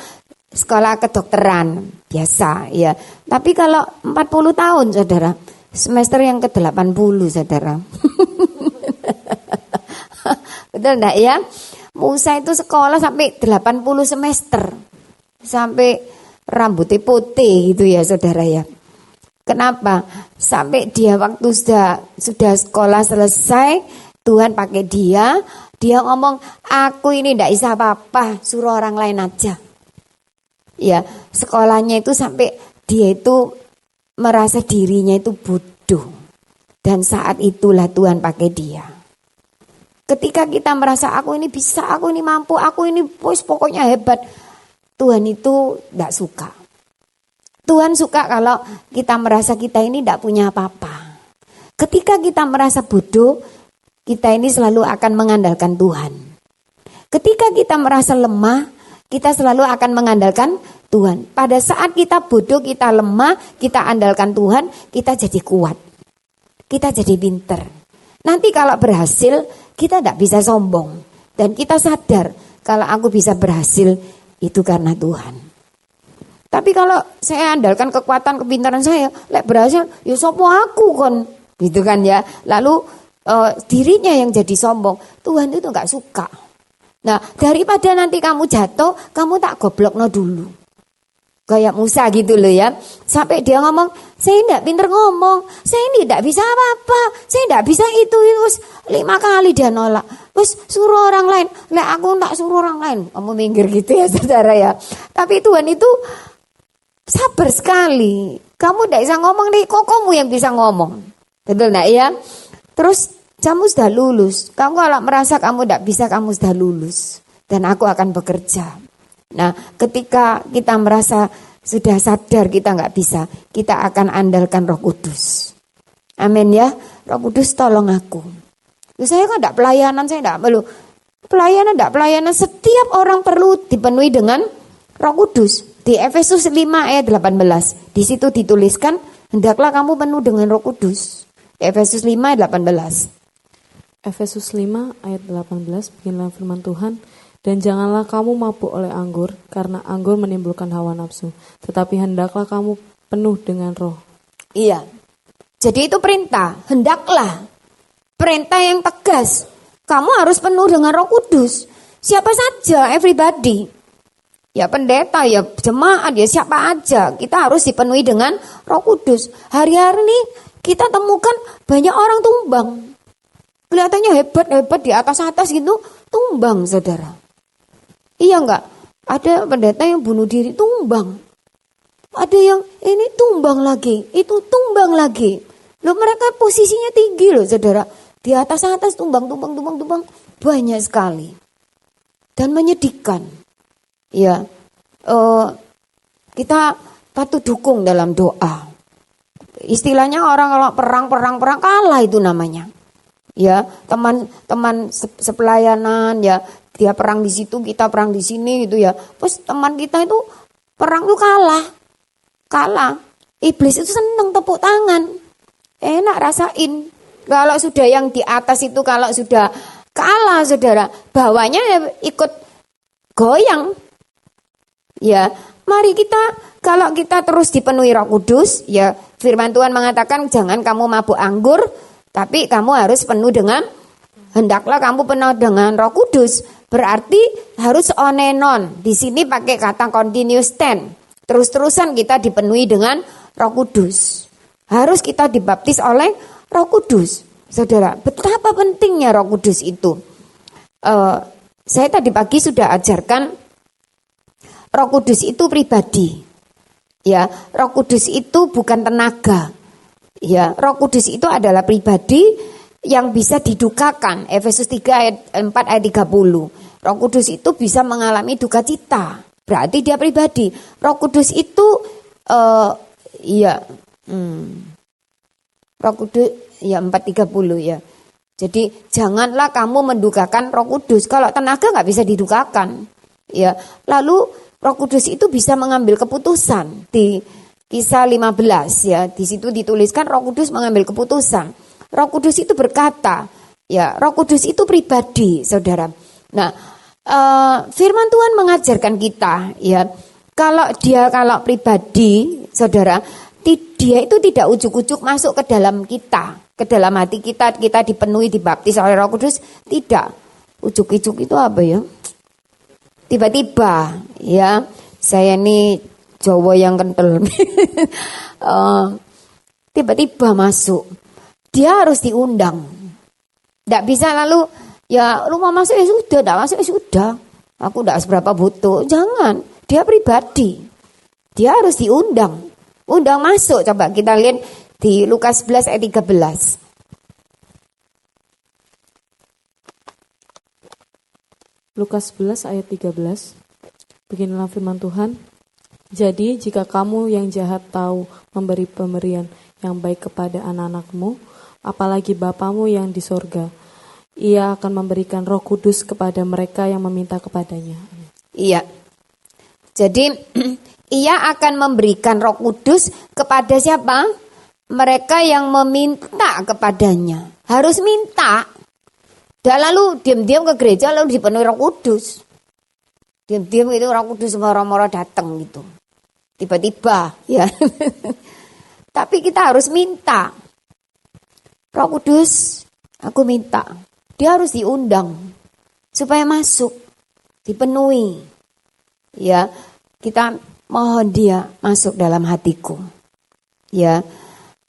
sekolah kedokteran biasa ya. Tapi kalau 40 tahun saudara, semester yang ke-80 saudara. Betul enggak ya? Musa itu sekolah sampai 80 semester. Sampai rambutnya putih gitu ya saudara ya. Kenapa? Sampai dia waktu sudah sekolah selesai, Tuhan pakai dia ngomong, aku ini enggak bisa apa-apa, suruh orang lain aja. Ya, sekolahnya itu sampai dia itu merasa dirinya itu bodoh. Dan saat itulah Tuhan pakai dia. Ketika kita merasa aku ini bisa, aku ini mampu, aku ini pokoknya hebat. Tuhan itu tidak suka. Tuhan suka kalau kita merasa kita ini tidak punya apa-apa. Ketika kita merasa bodoh, kita ini selalu akan mengandalkan Tuhan. Ketika kita merasa lemah, kita selalu akan mengandalkan Tuhan. Pada saat kita bodoh, kita lemah, kita andalkan Tuhan, kita jadi kuat. Kita jadi pinter. Nanti kalau berhasil, kita tidak bisa sombong. Dan kita sadar, kalau aku bisa berhasil, itu karena Tuhan. Tapi kalau saya andalkan kekuatan, kepintaran saya, lek berhasil, ya sopo aku kon. Gitu kan ya. Lalu dirinya yang jadi sombong. Tuhan itu gak suka. Nah, daripada nanti kamu jatuh, kamu tak goblokno dulu. Kayak Musa gitu loh ya. Sampai dia ngomong, saya tidak pinter ngomong, saya ini tidak bisa apa-apa, saya tidak bisa itu. 5 kali dia nolak. Terus suruh orang lain, lah aku tak suruh orang lain. Kamu minggir gitu ya saudara ya. Tapi Tuhan itu sabar sekali. Kamu tidak bisa ngomong nih, kok kamu yang bisa ngomong. Betul enggak ya? Terus kamu sudah lulus. Kamu kalau merasa kamu tidak bisa, kamu sudah lulus. Dan aku akan bekerja. Nah, ketika kita merasa sudah sadar kita nggak bisa, kita akan andalkan Roh Kudus. Amin ya. Roh Kudus tolong aku. Saya kan tidak pelayanan, saya tidak perlu. Pelayanan, setiap orang perlu dipenuhi dengan Roh Kudus. Di Efesus 5 ayat 18. Di situ dituliskan, hendaklah kamu penuh dengan Roh Kudus. Efesus 5 ayat 18. Efesus 5 ayat 18, beginilah firman Tuhan. Dan janganlah kamu mabuk oleh anggur, karena anggur menimbulkan hawa nafsu. Tetapi hendaklah kamu penuh dengan roh. Iya. Jadi itu perintah, hendaklah. Perintah yang tegas. Kamu harus penuh dengan Roh Kudus. Siapa saja, everybody. Ya pendeta, ya jemaat, ya siapa aja. Kita harus dipenuhi dengan Roh Kudus. Hari-hari ini kita temukan banyak orang tumbang. Kelihatannya hebat-hebat di atas-atas gitu, tumbang saudara. Iya enggak? Ada pendeta yang bunuh diri, tumbang. Ada yang ini tumbang lagi, itu tumbang lagi. Loh mereka posisinya tinggi loh saudara. Di atas-atas tumbang, banyak sekali. Dan menyedihkan. Ya, kita patut dukung dalam doa. Istilahnya orang kalau perang kalah itu namanya. Ya, teman-teman sepelayanan ya, dia perang di situ, kita perang di sini gitu ya. Terus teman kita itu perang itu kalah. Iblis itu seneng tepuk tangan, enak rasain. Kalau sudah yang di atas itu kalau sudah kalah saudara, bawahnya ya ikut goyang. Ya, mari kita kalau kita terus dipenuhi Roh Kudus, ya firman Tuhan mengatakan jangan kamu mabuk anggur, tapi kamu harus penuh dengan, hendaklah kamu penuh dengan Roh Kudus. Berarti harus onenon. Di sini pakai kata continuous tense. Terus-terusan kita dipenuhi dengan Roh Kudus. Harus kita dibaptis oleh Roh Kudus. Saudara, betapa pentingnya Roh Kudus itu. Saya tadi pagi sudah ajarkan Roh Kudus itu pribadi. Ya, Roh Kudus itu bukan tenaga. Ya, Roh Kudus itu adalah pribadi yang bisa didukakan. Efesus 3 ayat 4 ayat 30. Roh Kudus itu bisa mengalami duka cita. Berarti dia pribadi. Roh Kudus itu Roh Kudus ya 4:30 ya. Jadi janganlah kamu mendukakan Roh Kudus. Kalau tenaga nggak bisa didukakan. Ya, lalu Roh Kudus itu bisa mengambil keputusan. Di Kisah 15 ya, di situ dituliskan Roh Kudus mengambil keputusan. Roh Kudus itu berkata, ya, Roh Kudus itu pribadi, saudara. Nah, firman Tuhan mengajarkan kita, ya, kalau pribadi, saudara, dia itu tidak ujuk-ujuk masuk ke dalam kita, ke dalam hati kita dipenuhi, dibaptis oleh Roh Kudus, tidak. Ujuk-ujuk itu apa ya? Tiba-tiba, ya, saya ini Jawa yang kental, tiba-tiba masuk. Dia harus diundang. Tidak bisa lalu, ya lu mau masuk ya sudah, tidak masuk ya sudah. Aku tidak seberapa butuh. Jangan, dia pribadi. Dia harus diundang. Undang masuk, coba kita lihat di Lukas 11 ayat 13. Lukas 11 ayat 13. Beginilah firman Tuhan. Jadi jika kamu yang jahat tahu memberi pemberian yang baik kepada anak-anakmu, apalagi Bapamu yang di sorga, Ia akan memberikan Roh Kudus kepada mereka yang meminta kepadanya. Iya. Jadi Ia akan memberikan Roh Kudus kepada siapa? Mereka yang meminta kepadanya. Harus minta. Dan lalu diam-diam ke gereja lalu dipenuhi Roh Kudus. Diam-diam itu Roh Kudus moro-moro datang gitu. Tiba-tiba ya. Tapi kita harus minta. Roh Kudus, aku minta. Dia harus diundang supaya masuk, dipenuhi. Ya, kita mohon dia masuk dalam hatiku. Ya,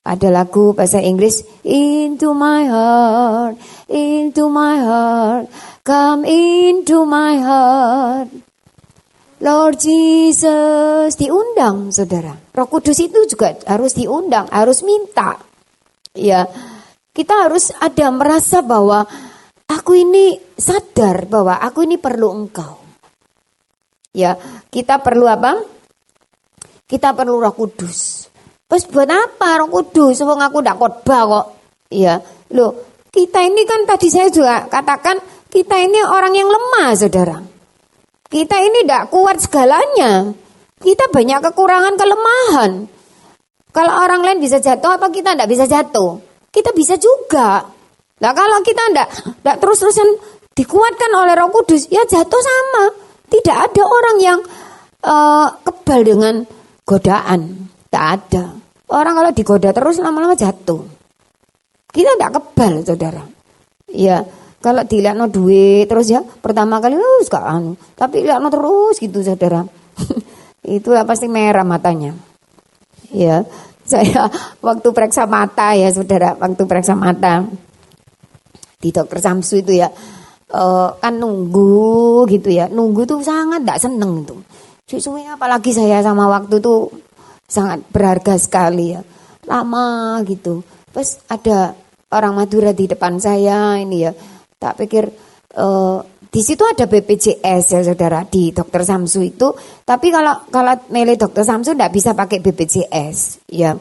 ada lagu bahasa Inggris, into my heart, come into my heart. Lord Jesus, diundang saudara. Roh Kudus itu juga harus diundang, harus minta. Ya, kita harus ada merasa bahwa aku ini sadar bahwa aku ini perlu engkau. Ya, kita perlu apa? Kita perlu Roh Kudus. Terus buat apa Roh Kudus? Wong aku ndak khotbah kok. Ya, loh, kita ini kan tadi saya juga katakan kita ini orang yang lemah, saudara. Kita ini tidak kuat segalanya. Kita banyak kekurangan, kelemahan. Kalau orang lain bisa jatuh, apa kita tidak bisa jatuh? Kita bisa juga. Nah kalau kita tidak terus-terusan dikuatkan oleh Roh Kudus, ya jatuh sama. Tidak ada orang yang kebal dengan godaan. Tidak ada. Orang kalau digoda terus lama-lama jatuh. Kita tidak kebal, saudara. Ya. Kalau dilihat no duit terus ya pertama kali gak anu, tapi lihat no terus gitu saudara. Itu pasti merah matanya. Ya, saya waktu periksa mata ya saudara, waktu periksa mata di dokter Samsu itu ya kan nunggu gitu ya, nunggu tuh sangat gak seneng tuh. Susunya apalagi saya sama waktu tuh sangat berharga sekali ya, lama gitu. Terus ada orang Madura di depan saya ini ya. Tak pikir di situ ada BPJS ya saudara di dokter Samsu itu. Tapi kalau milih dokter Samsu tidak bisa pakai BPJS ya.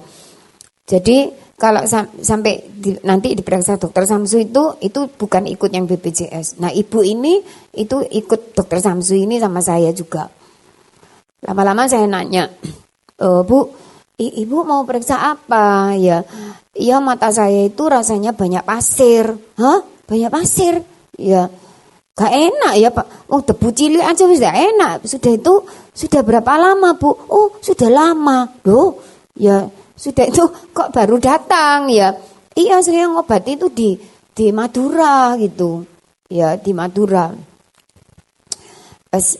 Jadi kalau sampai nanti diperiksa dokter Samsu itu bukan ikut yang BPJS. Nah ibu ini itu ikut dokter Samsu ini sama saya juga. Lama-lama saya nanya, Bu, ibu mau periksa apa ya? Iya mata saya itu rasanya banyak pasir. Hah? Banyak pasir, ya gak enak ya Pak. Oh debu cilik aja sudah enak. Sudah berapa lama Bu? Oh sudah lama. Loh, ya sudah itu kok baru datang ya? Iya saya ngobati itu di Madura gitu, ya di Madura.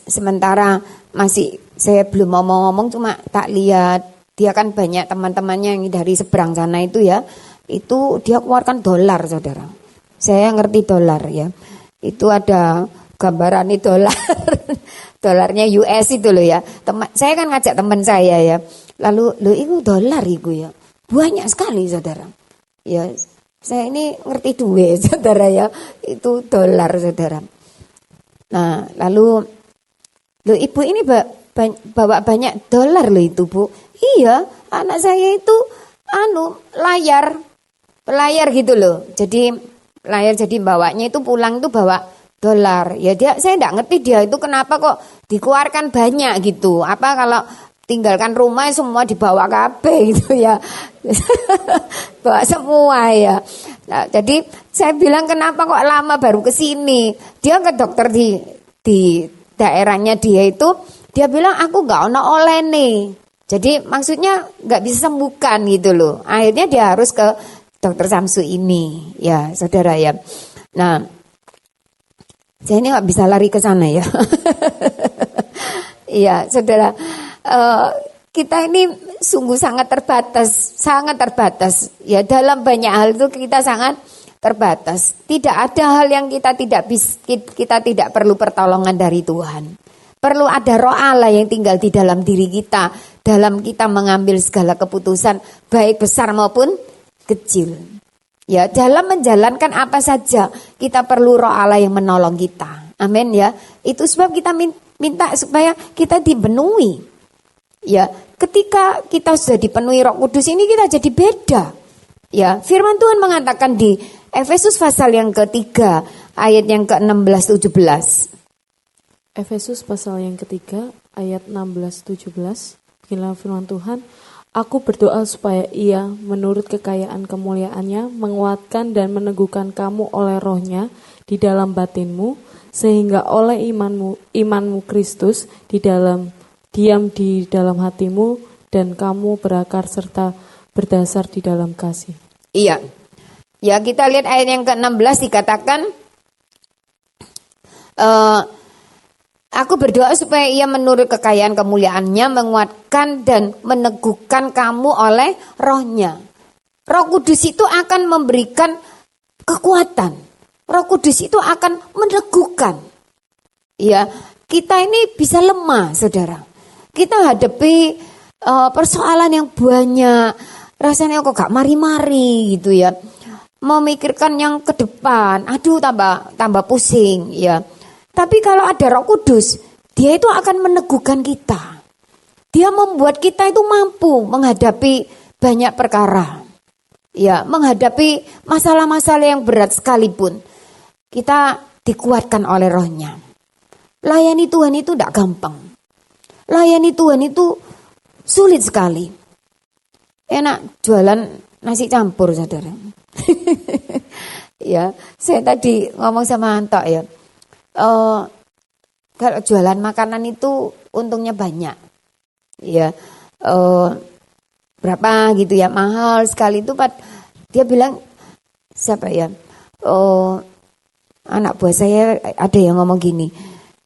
Sementara masih saya belum ngomong cuma tak lihat dia kan banyak teman-temannya yang dari seberang sana itu ya, itu dia keluarkan dolar saudara. Saya ngerti dolar ya. Itu ada gambaran dolar. Dolarnya US itu loh ya. Saya kan ngajak teman saya ya. Lalu itu dolar itu ya. Banyak sekali saudara. Ya, saya ini ngerti duit saudara ya. Itu dolar saudara. Nah, lalu ibu ini bawa banyak dolar loh itu Bu. Iya, anak saya itu pelayar gitu loh. Jadi bawanya itu pulang itu bawa dolar. Ya saya enggak ngerti dia itu kenapa kok dikeluarkan banyak gitu. Apa kalau tinggalkan rumah semua dibawa kabeh gitu ya. Bawa semua ya. Nah, jadi saya bilang kenapa kok lama baru ke sini. Dia ke dokter di daerahnya dia itu, dia bilang aku enggak ono oleh nih. Jadi maksudnya enggak bisa sembuhkan gitu loh. Akhirnya dia harus ke dokter Samsu ini, ya saudara ya. Nah, saya ini nggak bisa lari ke sana ya. Iya, saudara. Kita ini sungguh sangat terbatas. Ya dalam banyak hal itu kita sangat terbatas. Tidak ada hal yang kita tidak perlu pertolongan dari Tuhan. Perlu ada Roh Allah yang tinggal di dalam diri kita, dalam kita mengambil segala keputusan baik besar maupun kecil. Ya, dalam menjalankan apa saja kita perlu Roh Allah yang menolong kita. Amin ya. Itu sebab kita minta supaya kita dipenuhi. Ya, ketika kita sudah dipenuhi Roh Kudus ini kita jadi beda. Ya, firman Tuhan mengatakan di Efesus pasal yang ketiga ayat yang ke-16 17. Efesus pasal yang ketiga ayat 16-17. Beginilah firman Tuhan. Aku berdoa supaya Ia menurut kekayaan kemuliaannya menguatkan dan meneguhkan kamu oleh rohnya di dalam batinmu, sehingga oleh imanmu Kristus diam di dalam hatimu dan kamu berakar serta berdasar di dalam kasih. Iya. Ya, kita lihat ayat yang ke-16 dikatakan aku berdoa supaya Ia menurut kekayaan kemuliaannya menguatkan dan meneguhkan kamu oleh rohnya. Roh Kudus itu akan memberikan kekuatan. Roh Kudus itu akan meneguhkan. Ya, kita ini bisa lemah, saudara. Kita hadapi persoalan yang banyak. Rasanya kok gak mari-mari gitu ya. Memikirkan yang ke depan, aduh tambah pusing ya. Tapi kalau ada Roh Kudus, Dia itu akan meneguhkan kita. Dia membuat kita itu mampu menghadapi banyak perkara. Ya, menghadapi masalah-masalah yang berat sekalipun. Kita dikuatkan oleh Roh-Nya. Layani Tuhan itu tidak gampang. Layani Tuhan itu sulit sekali. Enak jualan nasi campur, saudara. Ya, saya tadi ngomong sama Anto ya. Kalau jualan makanan itu untungnya banyak, ya berapa gitu ya, mahal sekali itu. Dia bilang siapa ya? Anak buah saya ada yang ngomong gini,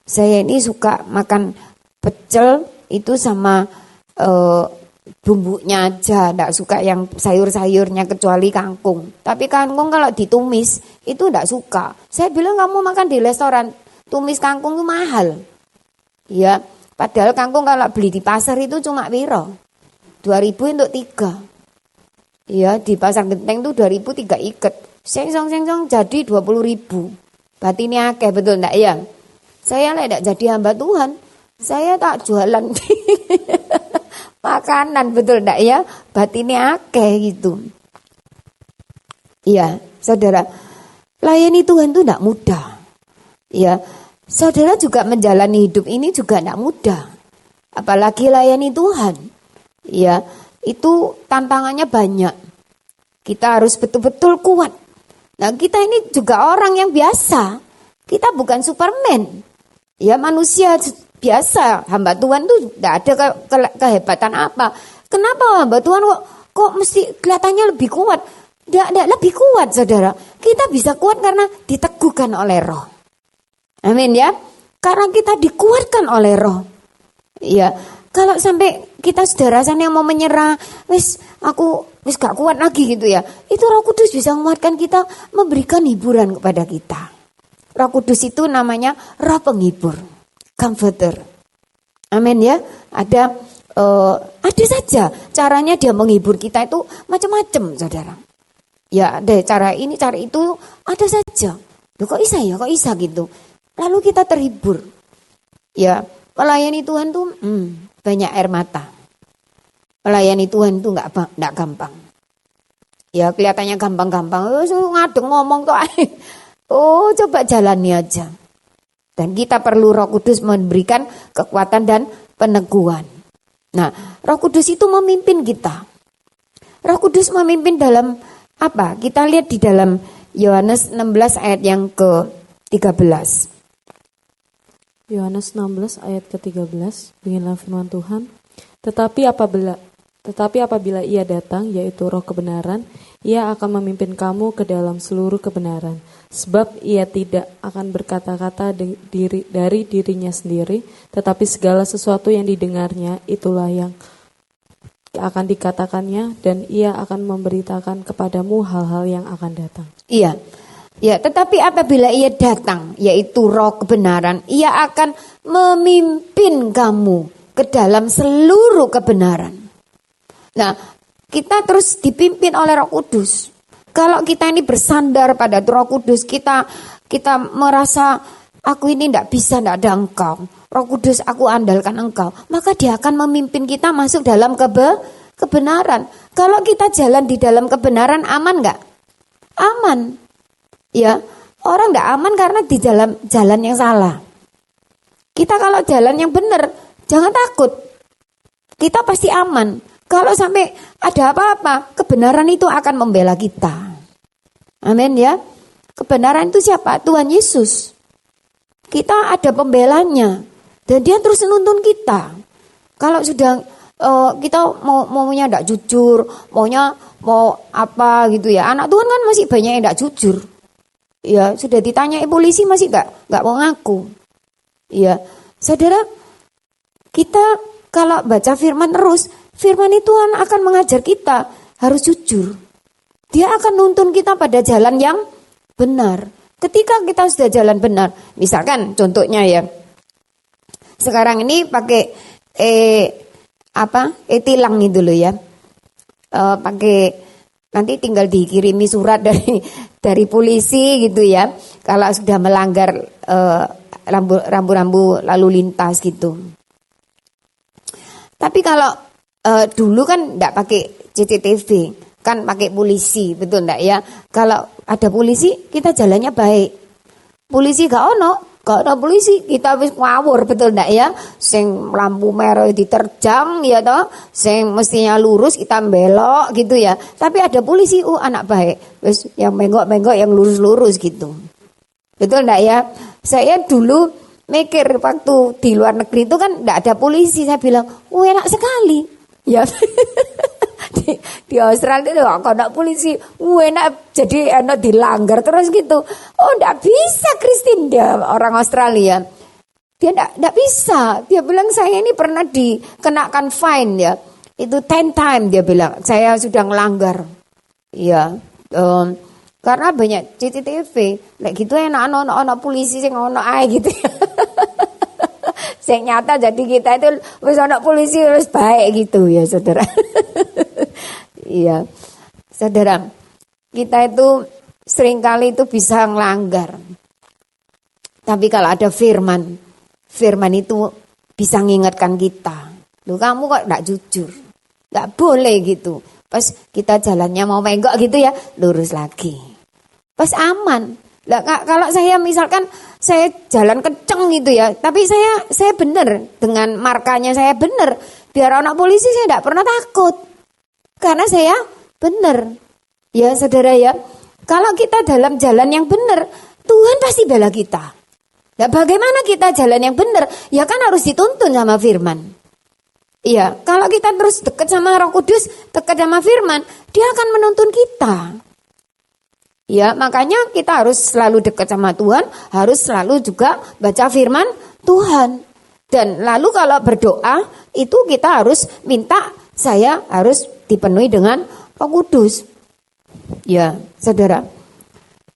saya ini suka makan pecel itu sama bumbunya aja, enggak suka yang sayur-sayurnya kecuali kangkung. Tapi kangkung kalau ditumis itu enggak suka. Saya bilang kamu makan di restoran, tumis kangkung itu mahal. Ya, padahal kangkung kalau beli di pasar itu cuma piro? 2.000 untuk 3. Ya, di pasar Genteng itu 2.000 3 ikat. Sengsong jadi 20.000. Berarti ini akeh, betul enggak ya? Saya enggak jadi hamba Tuhan. Saya tak jualan makanan, betul enggak ya? Batinnya akeh gitu. Iya, saudara, layani Tuhan itu enggak mudah. Ya, saudara juga menjalani hidup ini juga enggak mudah. Apalagi layani Tuhan. Ya, itu tantangannya banyak. Kita harus betul-betul kuat. Nah, kita ini juga orang yang biasa. Kita bukan Superman. Ya, manusia biasa, hamba Tuhan tuh tidak ada kehebatan apa. Kenapa hamba Tuhan kok mesti kelihatannya lebih kuat? Tidak lebih kuat, saudara. Kita bisa kuat karena diteguhkan oleh Roh. Amin ya. Karena kita dikuatkan oleh Roh. Ya, kalau sampai kita sudah rasanya mau menyerah, aku gak kuat lagi gitu ya. Itu Roh Kudus bisa menguatkan kita, memberikan hiburan kepada kita. Roh Kudus itu namanya Roh penghibur. Comforter. Amin ya. Ada saja caranya dia menghibur kita itu macam-macam, saudara. Ya, ada cara ini, cara itu, ada saja. Loh, kok bisa gitu. Lalu kita terhibur. Ya, melayani Tuhan tuh banyak air mata. Melayani Tuhan itu enggak gampang. Ya, kelihatannya gampang-gampang. Ngadeng ngomong tuh. Oh, coba jalani aja. Dan kita perlu Roh Kudus memberikan kekuatan dan peneguhan. Nah, Roh Kudus itu memimpin kita. Roh Kudus memimpin dalam apa? Kita lihat di dalam Yohanes 16 ayat yang ke-13. Yohanes 16 ayat ke-13. Beginilah firman Tuhan. Tetapi apabila Ia datang, yaitu Roh kebenaran, Ia akan memimpin kamu ke dalam seluruh kebenaran. Sebab Ia tidak akan berkata-kata dari dirinya sendiri, tetapi segala sesuatu yang didengarnya itulah yang akan dikatakannya, dan Ia akan memberitakan kepadamu hal-hal yang akan datang. Iya. Ya, tetapi apabila Ia datang, yaitu Roh kebenaran, Ia akan memimpin kamu ke dalam seluruh kebenaran. Nah, kita terus dipimpin oleh Roh Kudus. Kalau kita ini bersandar pada Roh Kudus, kita merasa aku ini tidak bisa, tidak ada engkau. Roh Kudus, aku andalkan engkau. Maka dia akan memimpin kita masuk dalam kebenaran. Kalau kita jalan di dalam kebenaran, aman nggak? Aman. Ya, orang nggak aman karena di dalam jalan yang salah. Kita kalau jalan yang benar, jangan takut. Kita pasti aman. Kalau sampai ada apa-apa, kebenaran itu akan membela kita. Amin ya. Kebenaran itu siapa? Tuhan Yesus. Kita ada pembelanya. Dan dia terus nuntun kita. Kalau sudah kita maunya tidak jujur, maunya mau apa gitu ya. Anak Tuhan kan masih banyak yang tidak jujur. Ya, sudah ditanyai polisi masih nggak mau ngaku. Ya, saudara, kita kalau baca firman terus, firman itu akan mengajar kita harus jujur. Dia akan nuntun kita pada jalan yang benar. Ketika kita sudah jalan benar, misalkan contohnya ya, sekarang ini pakai tilang itu loh ya, pakai nanti tinggal dikirimi surat dari polisi gitu ya, kalau sudah melanggar rambu-rambu lalu lintas gitu. Tapi kalau dulu kan enggak pakai CCTV, kan pakai polisi, betul enggak ya? Kalau ada polisi, kita jalannya baik. Polisi gak ono polisi, kita wis ngawur, betul enggak ya? Sing lampu merah diterjang ya toh, sing mestinya lurus kita belok gitu ya. Tapi ada polisi, anak baik, wis yang menggok-menggok, yang lurus-lurus gitu. Betul enggak ya? Saya dulu mikir waktu di luar negeri itu kan enggak ada polisi, saya bilang, enak sekali. Ya. di Australia itu kok enggak polisi, enak, jadi enak dilanggar terus gitu. Oh, enggak bisa Christine, dia orang Australia. Dia enggak bisa. Dia bilang saya ini pernah dikenakan fine ya. Itu 10 time dia bilang, saya sudah ngelanggar. Ya. Karena banyak CCTV, kayak gitu enak ono polisi sing ono ae gitu. Sing nyata jadi kita itu wis ono polisi wis baik gitu ya, Saudara. Iya. Saudara, kita itu seringkali itu bisa ngelanggar. Tapi kalau ada firman itu bisa mengingatkan kita. Loh, kamu kok enggak jujur? Enggak boleh gitu. Pas kita jalannya mau menggok gitu ya, lurus lagi. Pas aman. Lah kalau saya misalkan saya jalan kenceng gitu ya, tapi saya benar dengan markanya saya benar. Biar anak polisi saya tidak pernah takut. Karena saya benar. Ya saudara ya, kalau kita dalam jalan yang benar, Tuhan pasti bela kita. Nah, bagaimana kita jalan yang benar? Ya kan harus dituntun sama firman. Iya, kalau kita terus dekat sama Roh Kudus, dekat sama firman, dia akan menuntun kita. Ya, makanya kita harus selalu dekat sama Tuhan, harus selalu juga baca firman Tuhan. Dan lalu kalau berdoa, itu kita harus minta, saya harus dipenuhi dengan Roh Kudus. Ya, saudara.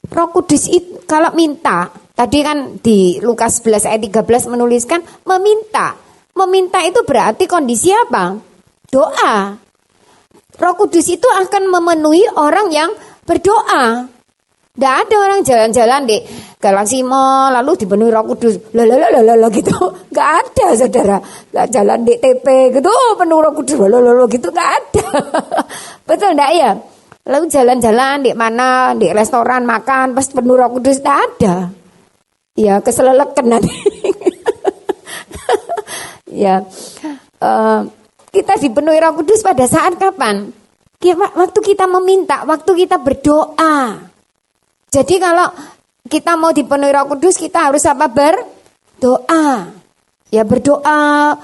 Roh Kudus itu kalau minta, tadi kan di Lukas 11 ayat 13 menuliskan meminta. Meminta itu berarti kondisi apa? Doa. Roh Kudus itu akan memenuhi orang yang berdoa. Tidak ada orang jalan-jalan di Galaxy Mall lalu dipenuhi Roh Kudus. Lalalala gitu. Gak ada, saudara. Gak jalan di TP gitu, penuh Roh Kudus. Lalalala gitu, gak ada. Betul enggak ya? Lalu jalan-jalan di mana, di restoran makan pas penuh Roh Kudus, gak ada. Ya, keselelekan nanti. Ya, kita dipenuhi Roh Kudus pada saat kapan? Waktu kita meminta, waktu kita berdoa. Jadi kalau kita mau dipenuhi Roh Kudus, kita harus apa? Berdoa. Ya, berdoa.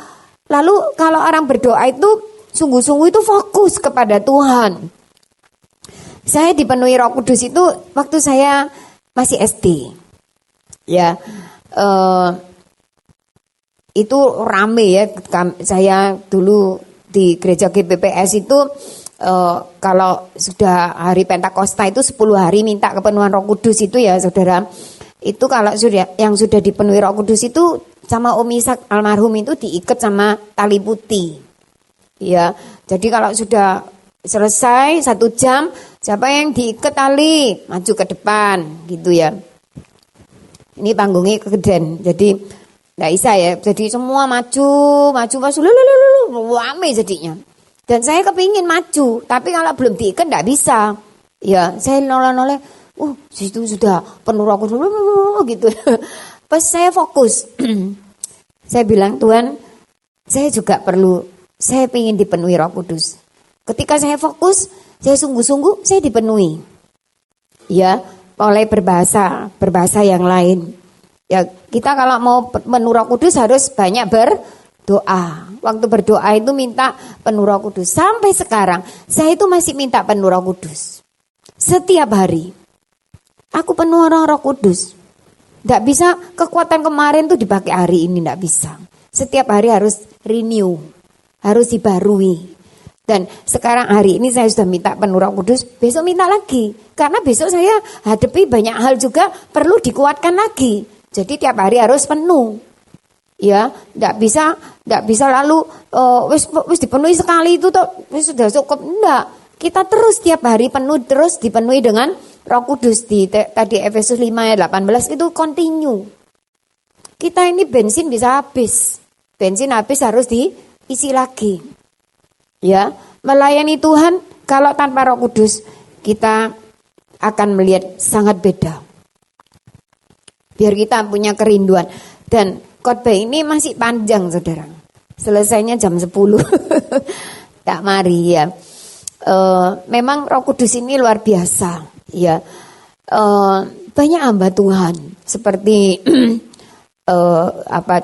Lalu kalau orang berdoa itu sungguh-sungguh itu fokus kepada Tuhan. Saya dipenuhi Roh Kudus itu waktu saya masih SD. Ya, itu rame ya. Saya dulu di gereja GBPS itu kalau sudah hari Pentakosta itu 10 hari minta kepenuhan Roh Kudus itu ya, saudara. Itu kalau yang sudah dipenuhi Roh Kudus itu sama Om Ishak almarhum itu diikat sama tali putih. Ya, jadi kalau sudah selesai 1 jam, siapa yang diikat tali maju ke depan gitu ya. Ini panggungnya kegeden, jadi nggak bisa ya. Jadi semua maju, rame jadinya. Dan saya kepingin maju, tapi kalau belum diikat nggak bisa. Ya, saya noleh-noleh, situ sudah penuh roh kudus, gitu. Pas saya fokus, saya bilang, Tuhan, saya juga saya ingin dipenuhi Roh Kudus. Ketika saya fokus, saya sungguh-sungguh, saya dipenuhi. Ya, oleh berbahasa yang lain. Ya, kita kalau mau penuh Roh Kudus harus banyak berdoa. Waktu berdoa itu minta penuh Roh Kudus. Sampai sekarang, saya itu masih minta penuh Roh Kudus. Setiap hari. Aku penuh Roh Kudus. Tidak bisa kekuatan kemarin tuh dipakai hari ini, tidak bisa. Setiap hari harus renew, harus dibarui. Dan sekarang hari ini saya sudah minta penuh Roh Kudus, besok minta lagi. Karena besok saya hadapi banyak hal juga perlu dikuatkan lagi. Jadi tiap hari harus penuh. Ya, tidak bisa lalu wis dipenuhi sekali itu tuh wis sudah cukup. Enggak. Kita terus tiap hari penuh, terus dipenuhi dengan Roh Kudus. Tadi Efesus 5 ayat 18 itu continue. Kita ini bensin bisa habis. Bensin habis harus diisi lagi. Ya, melayani Tuhan kalau tanpa Roh Kudus kita akan melihat sangat beda. Biar kita punya kerinduan. Dan khotbah ini masih panjang, Saudara. Selesainya jam 10. Tak mari ya. Memang Roh Kudus ini luar biasa. Ya, banyak hamba Tuhan seperti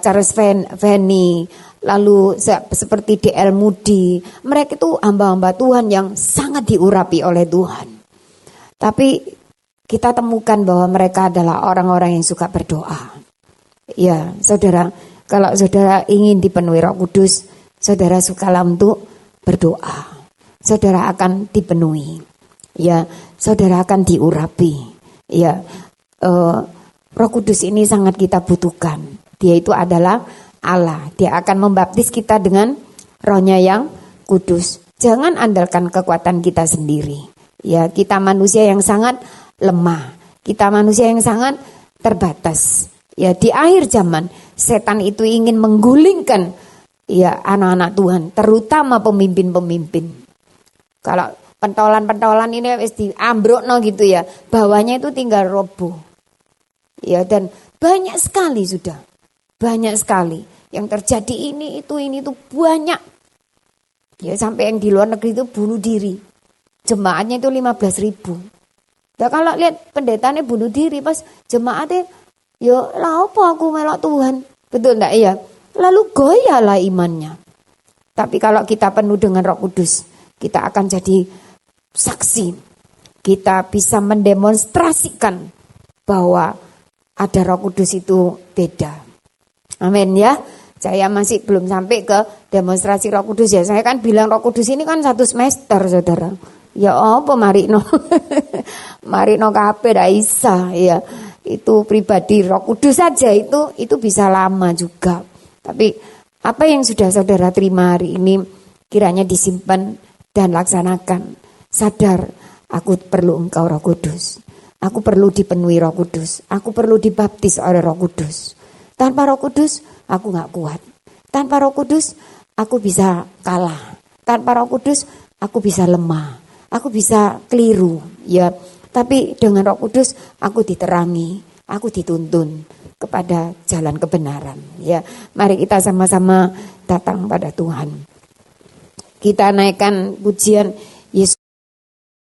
Charles Finney, lalu seperti D.L. Moody. Mereka itu hamba-hamba Tuhan yang sangat diurapi oleh Tuhan. Tapi kita temukan bahwa mereka adalah orang-orang yang suka berdoa. Ya, Saudara, kalau Saudara ingin dipenuhi Roh Kudus, Saudara sukalah untuk berdoa. Saudara akan dipenuhi. Ya, Saudara akan diurapi. Ya, Roh Kudus ini sangat kita butuhkan. Dia itu adalah Allah. Dia akan membaptis kita dengan Roh-Nya yang kudus. Jangan andalkan kekuatan kita sendiri. Ya, kita manusia yang sangat lemah. Kita manusia yang sangat terbatas. Ya, di akhir zaman setan itu ingin menggulingkan ya anak-anak Tuhan, terutama pemimpin-pemimpin. Kalau pentolan-pentolan ini wis diambrokno gitu ya, bawahnya itu tinggal roboh. Ya, dan banyak sekali sudah. Banyak sekali yang terjadi ini itu banyak. Ya, sampai yang di luar negeri itu bunuh diri. Jemaatnya itu 15.000. Nah, kalau lihat pendetanya bunuh diri pas jemaatnya, ya lah apa aku melok Tuhan. Betul enggak ya? Lalu goyahlah imannya. Tapi kalau kita penuh dengan Roh Kudus, kita akan jadi saksi. Kita bisa mendemonstrasikan bahwa ada Roh Kudus itu beda. Amin ya. Saya masih belum sampai ke demonstrasi Roh Kudus ya. Saya kan bilang Roh Kudus ini kan 1 semester, Saudara. Ya apa marino. Marino kabeh ndak isa ya. Itu pribadi Roh Kudus saja itu bisa lama juga. Tapi apa yang sudah Saudara terima hari ini kiranya disimpan dan laksanakan. Sadar, aku perlu Engkau Roh Kudus. Aku perlu dipenuhi Roh Kudus. Aku perlu dibaptis oleh Roh Kudus. Tanpa Roh Kudus, aku gak kuat. Tanpa Roh Kudus, aku bisa kalah. Tanpa Roh Kudus, aku bisa lemah. Aku bisa keliru. Ya, tapi dengan Roh Kudus, aku diterangi. Aku dituntun kepada jalan kebenaran. Ya, mari kita sama-sama datang pada Tuhan. Kita naikkan pujian Yesus.